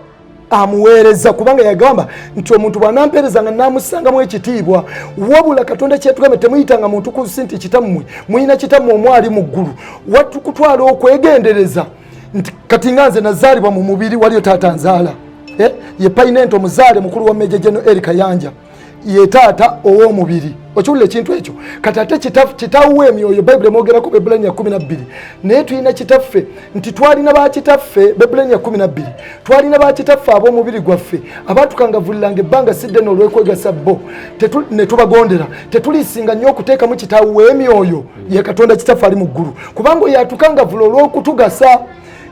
S1: amuweereza kubanga yagamba nti omuntu bw'anampeerezanga naamussangamu ekitiibwa wabula Katonda kyetugambe temuyitanga muntu ku nsi nti kitammwe muyina kitammwe omwali mu ggulu watukutwala okwegendereza nti kati nga nze nazaalibwa mu mubiri waliyo taata nzaala ye Painento omuzaale mukulu wa Meja General Eric Kayanja ye taata ow'omubiri okiwulira ekintu ekyo kati ate kitaawe emyoyo Bayibuli emwogerako Bebulaniya 12 naye tulina kitaffe nti twalina bakitaffe Bebulaniya 12 twalina bakitaffe ab'omubiri gwaffe abaatukangavuliranga ebbanga sidde n'olwekwegasa bo ne tubagondera tetuliisinga nnyo okuteekamu kitaawe emyoyo ye Katonda kitaffe ali mu ggulu kubanga oyo atukangavula olw'okutugasa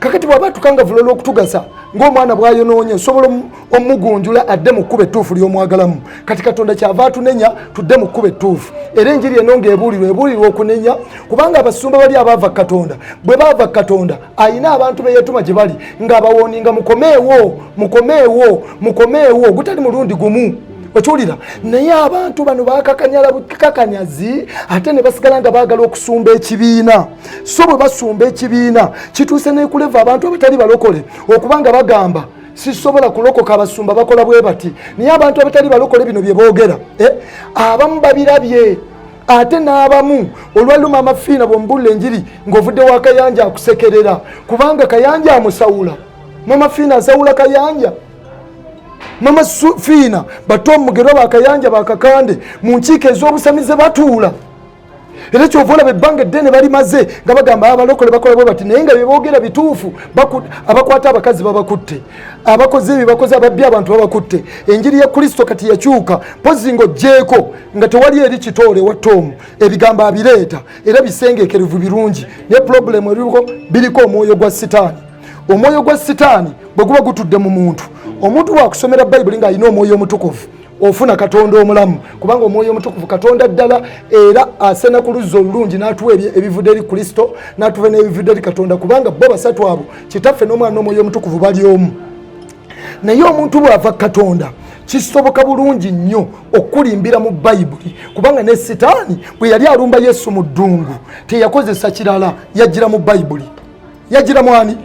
S1: kakati bw'aba tukangavula olw'okutugasa ng'omwana bw'ayonoonya osobola omugunjula adde mu kkuba ettuufu ly'omwagalamu kati Katonda kyava atunenya tudde mu kkuba ettuufu era enjiri eno ng'ebuulirwa okunenya kubanga abasumba bali abaava Katonda bwe baava Katonda ayina abantu be yeetuma gye bali ng'abawooninga mukomeewo gutali mulundi gumu okiwulira naye abantu bano bakakanyala bukakanyazi ate ne basigala nga baagala okusumba ekibiina so bwe basumba ekibiina kituuse nekuleva abantu abatali balokole okubanga bagamba sisobola kulokoka abasumba bakola bwe bati naye abantu abatali balokole bino bye boogera abamu babirabye ate n'abamu olwaluma amafiina bw'omubuulira enjiri ng'ovudde wa Kayanja akusekerera kubanga Kayanja amusawula mama fiina asawula Kayanja mama fiina bato omugero bakayanja bakakande mu nkiiko ez'obusamize batuula era kyovola bebbanga eddene balimaze nga bagamba abalokole bakola bwe bati naye nga beboogera bituufu abakwata abakazi babakutte abakozi ebyo bakozi ababbi abantu babakutte enjiri ya Kristo kati yakyuka pozi ng'ogjeeko nga tewali eri kitoole wa Tomu ebigambo abireeta era bisengekerevu birungi ne problemu biriko omwoyo gwa sitaani omwoyo gwa sitaani bwe guba gutudde mu muntu omuntu bwakusomera Bayibuli ng'alina omwoyo omutukuvu ofuna Katonda omulamu kubanga omwoyo omutukuvu Katonda ddala era asena ku luzzi olulungi n'atuwa ebivudde eri Kristo n'atuwa n'ebivudde eri Katonda kubanga bo basatu abo kitaffe n'omwana n'omwoyo omutukuvu bali omu naye omuntu bw'ava Katonda kisoboka bulungi nnyo okulimbira mu Bayibuli kubanga ne sitaani bwe yali alumba Yesu mu ddungu teyakozesa kirala yajjira mu Bayibuli yajjira mwani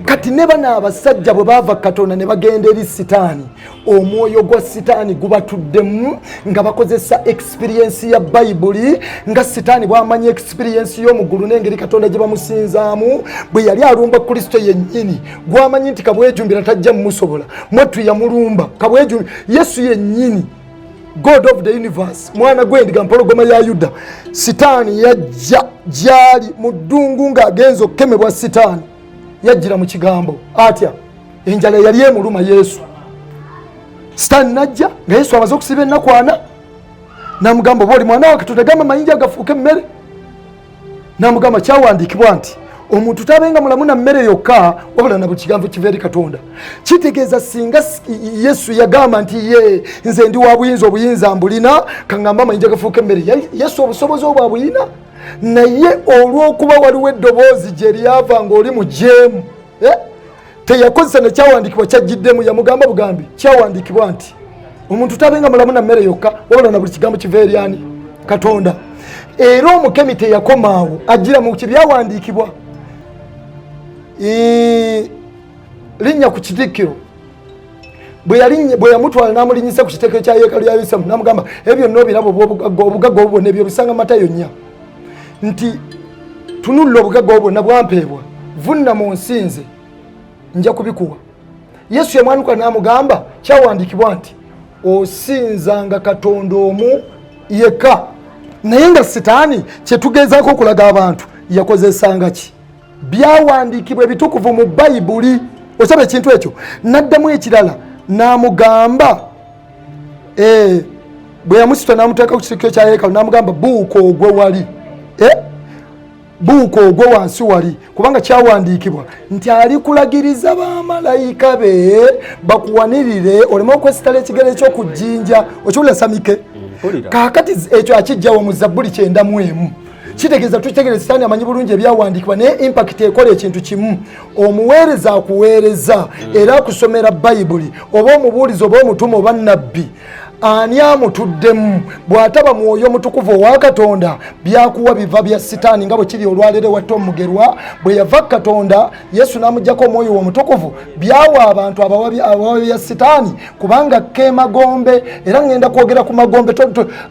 S1: kati ne bano abasajja bwe baava Katonda ne bagenda eri sitaani omwoyo gwa sitaani gubatuddemu nga bakozesa experience ya Bayibuli nga sitaani bw'amanya experience y'omuggulu n'engeri Katonda gye bamusinzaamu bwe yali alumba Kristo yennyini gw'amanyi nti kabwejumbira tajja mumusobola mwattu yamulumba kabwejumbira Yesu yennyini God of the universe mwana gw'endiga mpologoma ya Yuda sitaani yajja gyali mu ddungu ng'agenza okukemebwa sitaani yajjira mu kigambo atya enjala yali emuluma Yesu sitaani najja nga Yesu amaze okusiba ennaku 4 n'amugamba oba oli mwana wa Katonda gamba amayinja gafuuke emmere n'amugamba kyawandiikibwa nti omuntu tabenga mulamu na mmere yokka wabula na buli kigambo kiva eri Katonda kitegeeza singa Yesu yagamba nti ye nze ndi wa buyinza obuyinza mbulina kangamba amayinja gafuuke emmere Yesu obusobozi obwa buyina naye olw'okuba waliwo eddoboozi gye lyava ng'oli mu jeemu teyakozesa ne kyawandiikibwa kyajjiddemu yamugamba bugambi kyawandiikibwa nti omuntu tabenga mulamu na mmere yokka wabula na buli kigambo kiva eri ani Katonda era omukemi teyakomaawo ajjira mu kibyawandiikibwa linnya ku kitikkiro bwe yamutwala n'amulinyisa ku kiteekero kya yeekaalu ya Yerusalemu n'amugamba ebyo n'obirabo obugagga obwo bwonna ebyo bisanga Matayo 4 nti tunulira obugagga obwo bwonna bwampeebwa vunna mu nsinze nja kubikuwa Yesu yamwanuka n'amugamba kyawandiikibwa nti osinzanga Katonda omu yekka naye nga sitaani kyetugezaako okulaga abantu yakozesanga ki byawandiikibwa ebitukuvu mu Bayibuli osaba ekintu ekyo naddamu ekirala n'amugamba bwe yamusita n'amuteeka ku kisikiro kya yeekaalu n'amugamba buuka ogwe wali buuka ogwe wansi wali kubanga kyawandiikibwa nti alikulagiriza bamalayika be bakuwanirire oleme okwesitala ekigere eky'okujjinja okiwulira Samike kaakati ekyo akijjawo mu Zabbuli 9:1 kitegeeza tukitegereza Sitaani amanyi bulungi ebyawandiikibwa naye impact ekola ekintu kimu omuweereza akuweereza era akusomera Bayibuli oba omubuulizi oba omutuma oba nnabbi ani amutuddemu bw'ataba mwoyo omutukuvu owa Katonda byakuwa biva bya Sitaani nga bwe kiri olwaleero watta omugerwa bwe yava Katonda Yesu n'amuggyako omwoyo omutukuvu byawa abantu abawa bya Sitaani kubanga k'emagombe era ngenda kwogera ku magombe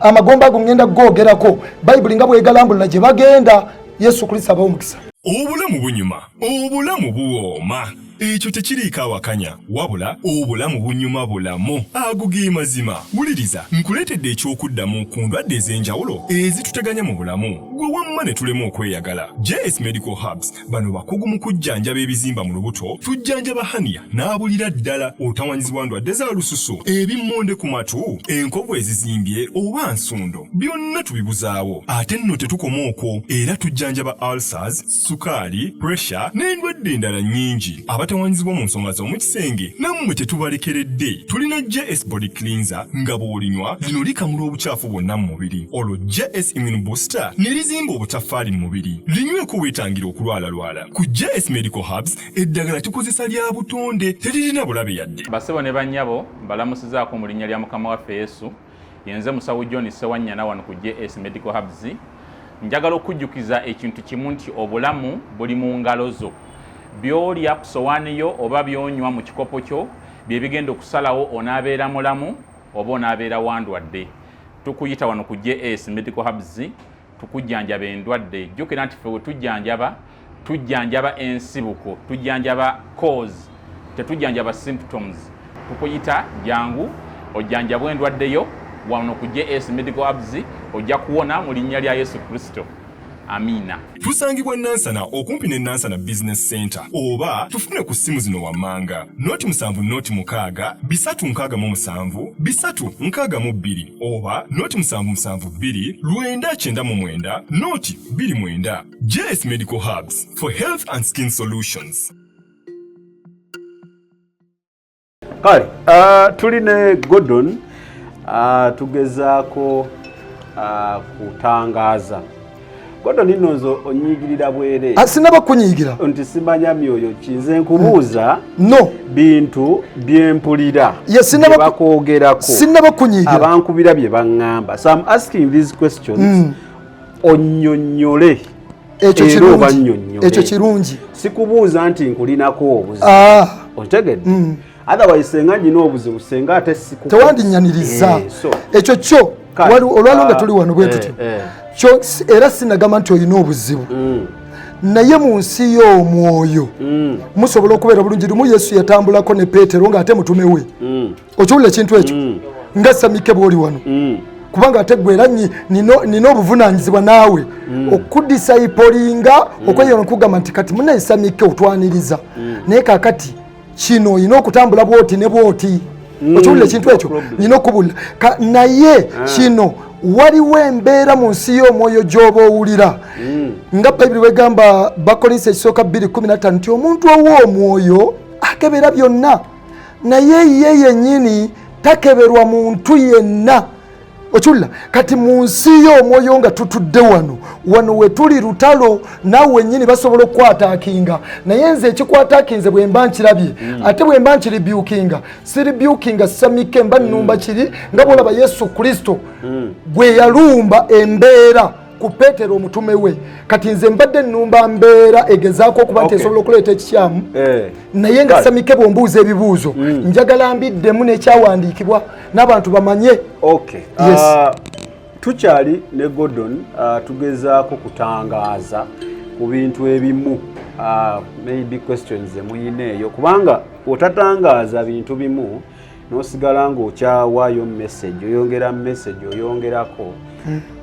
S1: amagombe ago ngenda kugoogerako Bayibuli nga bwegalambulira gye bagenda Yesu Kristo abawe omukisa.
S2: Obulamu bunyuma, obulamu buwooma. Ekyo tekiriiko awakanya wabula obulamu bunyuma bulamu agugi mazima. Wuliriza nkuleetedde ekyokuddamu ku ndwadde ez'enjawulo ezituteganya mu bulamu gwe wamma ne tulema okweyagala. JS Medical Hubs bano bakugu mu kujjanjaba ebizimba mu lubuto tujjanjaba hania n'abulira ddala otawanyizibwa ndwadde za lususu ebimmonde ku matu enkovu ezizimbye oba nsundo byonna tubibuzaawo ate nno tetukoma okwo era tujjanjaba ulcers, sukaali, pressure n'endwadde endala nnyingi. Abatawanyizibwa mu nsonga z'omukisenge nammwe tetubalekeredde. Tulina JS Body Cleanser nga bw'olinywa lino likamula obucaafu bwonna mu mubiri. Olwo JS Immune Booster ne lizimba obutafaali mu mubiri. Linyweko weetangira okulwalalwala. Ku JS Medical Hubs eddagala tukozesa lya butonde teririna bulabe yadde.
S3: Basebo ne bannyabo mbalamusizaako mu linnya lya Mukama waffe Yesu. Yenze musawo John Sewanyana wano ku JS Medical Hubs. Njagala okujjukiza ekintu kimu nti obulamu buli mu ngalo zo. Byolya ku sowaani yo oba byonywa mu kikopo kyo bye bigenda okusalawo onaabeera mulamu oba onaabeera wandwadde. Tukuyita wano ku JS Medical Hubs tukujjanjaba endwadde. Jjukira nti ffe we tujjanjaba ensibuko, tujjanjaba cause, tetujjanjaba symptoms. Tukuyita jangu ojjanjabwa endwadde yo wano ku JS Medical Hubs ojja kuwona mu linnya lya Yesu Kristo. Amina.
S2: Tusangibwa Nansana okumpi ne Nansana Business Center oba tufune ku simu zino wammanga noti 7 6 367 oba noti 772 999 noti 29. JS Medical Hubs for health and skin solutions.
S4: Kale tuline Gordon tugezaako kutangaza Gordon inozo onyigirira bwere.
S1: Asinaba kunyigira.
S4: Nti simanya myoyo kinze nkubuuza.
S1: No.
S4: Bintu byempulira.
S1: Yesinaba
S4: bakoogerako.
S1: Sinaba kunyigira.
S4: Abankubira bye bangamba. So I'm asking these questions. Onyonyole.
S1: Ekyo kirungi.
S4: Sikubuuza nti nkulinako obuzibu. Otegedde. Otherwise senga nyina obuzibu senga ate siku.
S1: Tewandinyaniriza. Ekyo kyo olwalonga tuli wano bwe tutyo. Kyo era sinagamba nti olina obuzibu naye mu nsi y'omwoyo musobola okubeera bulungi. Lumu Yesu yatambulako ne Peetero ng'ate mutume we. Okiwulira ekintu ekyo nga Samike bw'oli wano kubanga ate gwe era nina obuvunaanyizibwa naawe okudisayipolinga okweyona okugamba nti kati munaye Samike otwaniriza naye kaakati kino olina okutambula bwoti ne bwoti. Okiwulira ekintu ekyo nina okubulira naye kino waliwo embeera mu nsi y'omwoyo gy'oba owulira nga Bayibuli bwegamba Bakolinsi ekisooka 2:15 nti omuntu ow'omwoyo akebera byonna naye ye yennyini takeberwa muntu yenna. Okiwulira kati mu nsi y'omwoyo nga tutudde wano we tuli lutalo naawe wennyini basobola okukwataakinga naye nze ekikwataakinze bwe mba nkirabye ate bwe mba nkiribyukinga siribyukinga Samike mba nnumba kiri nga bw'olaba Yesu Kristo gwe yalumba embeera ku Peetero omutume we kati nze mbadde nnumba mbeera egezaako okuba nti esobola okuleeta ekikyamu naye nga Samike bw'ombuuza ebibuuzo njagala mbiddemu n'ekyawandiikibwa n'abantu bamanye.
S4: Tukyali ne Gordon tugezaako kutangaaza ku bintu ebimu maybe questions emuyineeyo kubanga otatangaaza bintu bimu n'osigala ng'okyawaayo message oyongera message oyongerako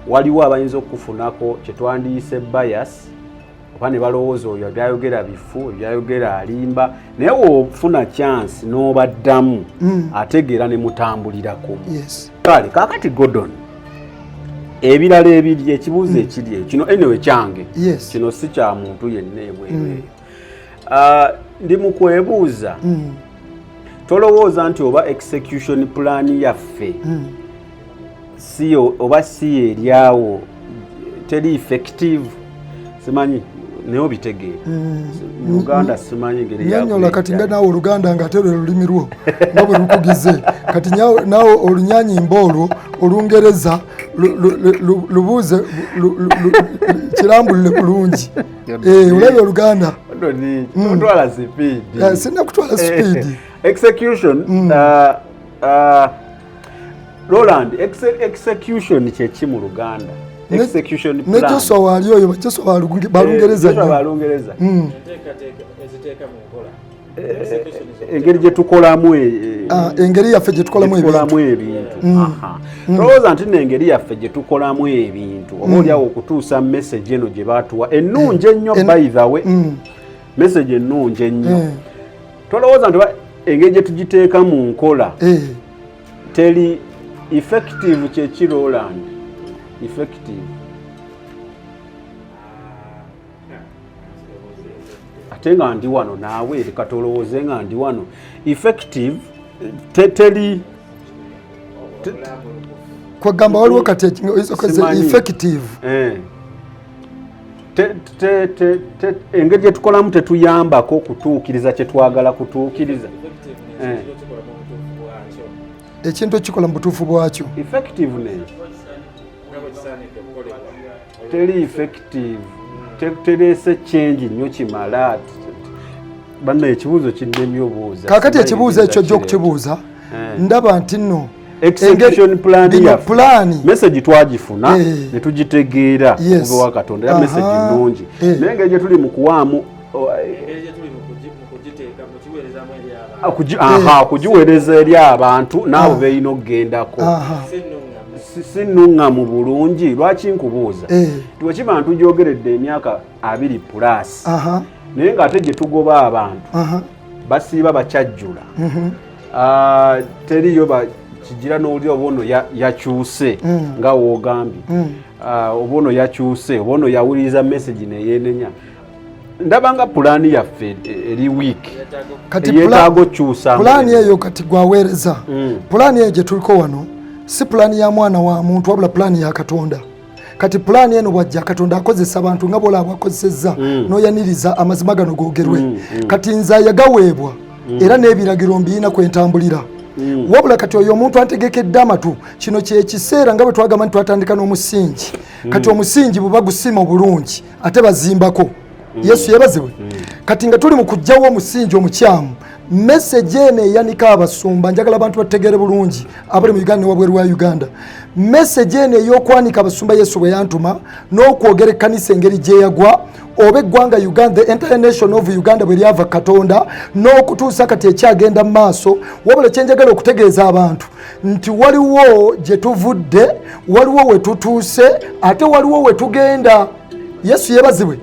S4: waliwo abayinza okufunako kye twandiyise bias oba ne balowooza oyo byayogera bifu byayogera alimba naye wofuna chance n'obaddamu ategeera ne mutambulirako kale kaakati Gordon ebirala ebiri ekibuuzo ekiri kino anyway kyange kino si kya muntu yenna ebweru ndi mu kwebuuza tolowooza nti oba execution plan yaffe oba si eryawo teri effective simanyi naye obitegeera Luganda simanyi ngeri
S1: nyanyola kati nga naawe Oluganda nga tero olulimi lwo nga bwe lukugize kati naawe olunyanyimba olwo Olungereza lubuuze kirambulire bulungi olabye Oluganda
S4: totwala speed
S1: sina kutwala speed
S4: execution Roland execution kyeki mu Luganda execution plan
S1: ne Joshua wali oyo Joshua balungereza
S5: eziteeka mu nkola
S4: engeri gye tukolamu
S1: engeri yaffe gye tukolamu
S4: ebintu tolowooza nti n'engeri yaffe gye tukolamu ebintu oba oliawo okutuusa message eno gye baatuwa ennungi ennyo by the way message ennungi ennyo tolowooza nti engeri gye tugiteeka mu nkola teri effective kyeki Roland effective ate nga ndi wano naawe leka tolowooze nga ndi wano effective teri
S1: kwagamba waliwo kati effective engeri gye tukolamu tetuyambako kutuukiriza kye twagala kutuukiriza ekintu ekikola mu butuufu bwakyo
S4: effectiveness teri effective terese change nnyo kimala banna ekibuuzo kinnemye obuuza
S1: kaakati ekibuuzo ekyo jja okukibuuza ndaba nti nno
S4: execution plan message twagifuna ne tugitegeera kuva wa Katonda ya message nnungi naye engeri gye tuli mu kuwaamu okugiweereza eri abantu naawe beeyina okugendako sinunga mu bulungi lwaki nkubuuza tiwekiba ntugyogeredde emyaka 2+ naye ng'ate gye tugoba abantu basiiba bakyajjula teriyo kigira n'oli oba ono yakyuse nga woogambye oba ono yakyuse oba ono yawuliriza message neyeenenya ndaba nga pulaani yaffe eri wiiki yeetaaga okyusa
S1: pulaani eyo kati gwaweereza pulaani eyo gye tuliko wano si pulaani ya mwana wa muntu wabula pulaani ya Katonda kati pulaani eno bwajja Katonda akozesa abantu nga bw'olaba akozesezza n'oyaniriza amazima gano googerwe kati nze yagaweebwa era n'ebiragiro mbiyina kwentambulira wabula kati oyo omuntu antegekedde amatu kino kyekiseera nga bwe twagamba nti twatandika n'omusingi kati omusingi buba gusima obulungi ate bazimbako Yesu yebazibwe kati nga tuli mu kujjawo omusingi omukyamu message eno eyanika abasumba njagala abantu bategeere bulungi abali mu Uganda ne wabweru wa Uganda message eno ey'okwanika abasumba Yesu bwe yantuma n'okwogera ekkanisa engeri gye yagwa oba eggwanga Uganda the entire nation of Uganda bwe lyava Katonda n'okutuusa kati ekyagenda mu maaso wabula kyenjagala okutegeeza abantu nti waliwo gye tuvudde waliwo we tutuuse ate waliwo we tugenda Yesu yebazibwe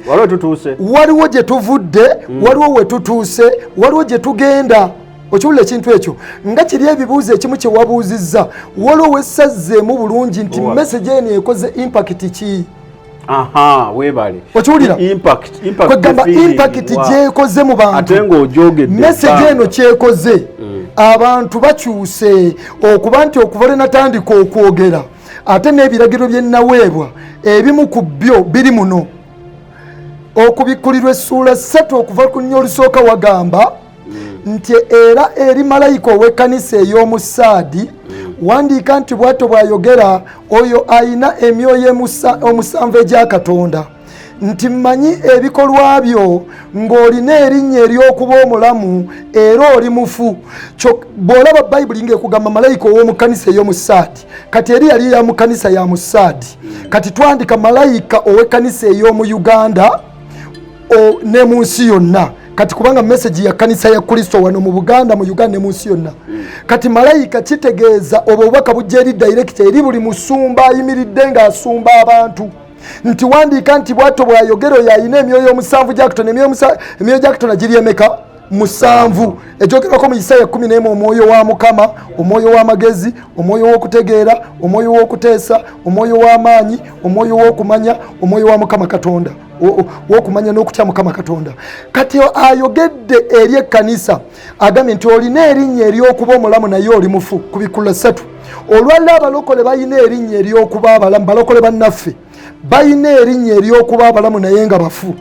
S1: waliwo gye tuvudde waliwo we tutuuse waliwo gye tugenda okiwulira ekintu ekyo nga kiri ebibuuzo ekimu kye wabuuzizza waliwo wessazzeemu bulungi nti message eno ekoze impact ki
S4: weebale
S1: okiwulira kwegamba impact gyekoze mu bantu
S4: ate ng'ogyogedde
S1: message eno kyekoze abantu bakyuse okuba nti okuva lwe natandika okwogera ate n'ebiragiro bye nnaweebwa ebimu ku byo biri muno okubikkulirwa essuula 3 okuva ku nnyo olusooka wagamba nti era eri malayika ow'ekkanisa ey'omu Saadi wandiika nti bw'atyo bw'ayogera oyo ayina emyoyo 7 egya Katonda nti mmanyi ebikolwa byo ng'olina erinnya ery'okuba omulamu era oli mufu bw'olaba bayibuli ng'ekugamba malayika ow'omu kkanisa ey'omu Saadi kati eri yali ya mu kkanisa ya mu Saadi kati twandika malayika ow'ekkanisa ey'omu Uganda ne mu nsi yonna kati kubanga message ya kkanisa ya Kristo wano mu Buganda mu Uganda ne mu nsi yonna kati malayika kitegeeza obubaka bujja eri direct eri buli musumba ayimiridde ng'asumba abantu nti wandiika nti bw'atyo bw'ayogera oyo ayina emyoyo omusanvu gya Katonda. Emyoyo gya Katonda giri emeka? 7. Ekyogerwako mu Isaya 11, omwoyo wa Mukama, omwoyo w'amagezi, omwoyo w'okutegeera, omwoyo w'okuteesa, omwoyo w'amaanyi, omwoyo w'okumanya, omwoyo wa Mukama Katonda, w'okumanya n'okutya Mukama Katonda. Kati ayogedde eri ekkanisa agambye nti olina erinnya ery'okuba omulamu naye oli mufu, ku bikula 3. Olwalala abalokole balina erinnya ery'okuba abalamu, balokole bannaffe balina erinnya ery'okuba abalamu naye nga bafu.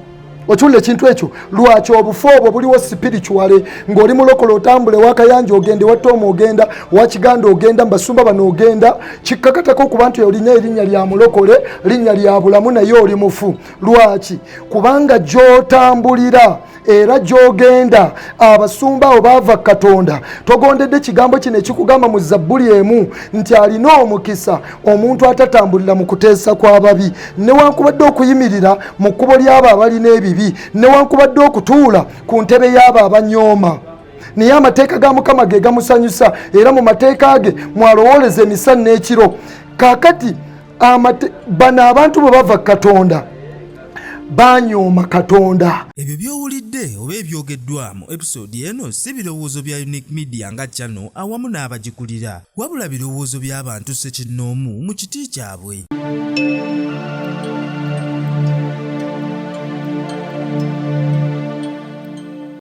S1: Okiwulira ekintu ekyo? Lwaki obufu obwo buliwo spirituale, ng'oli mulokole otambule wakayanja ogende, watoma ogenda, wakiganda ogenda, mbasumba bano ogenda, kikkakatako okuba nti olina erinnya lya mulokole, linnya lya bulamu naye oli mufu. Lwaki? Kubanga gy'otambulira era gy'ogenda abasumba abo baava Katonda. Togondedde kigambo kino ekikugamba mu Zabbuli 1 nti alina omukisa omuntu atatambulira mu kuteesa kw'ababi, newankubadde okuyimirira mu kkubo ly'abo abalina ebibi, newankubadde okutuula ku ntebe y'abo abanyooma. Naye amateeka ga Mukama ge gamusanyusa, era mu mateeka ge mwalowooleza emisana n'ekiro. Kaakati bano abantu bwe bava Katonda banyooma Katonda.
S5: Ebyo by'owulidde oba ebyogeddwa mu episode eno si birowoozo bya Unique Media nga channel awamu n'abagikulira, wabula birowoozo by'abantu ssekinnoomu mu kiti kyabwe.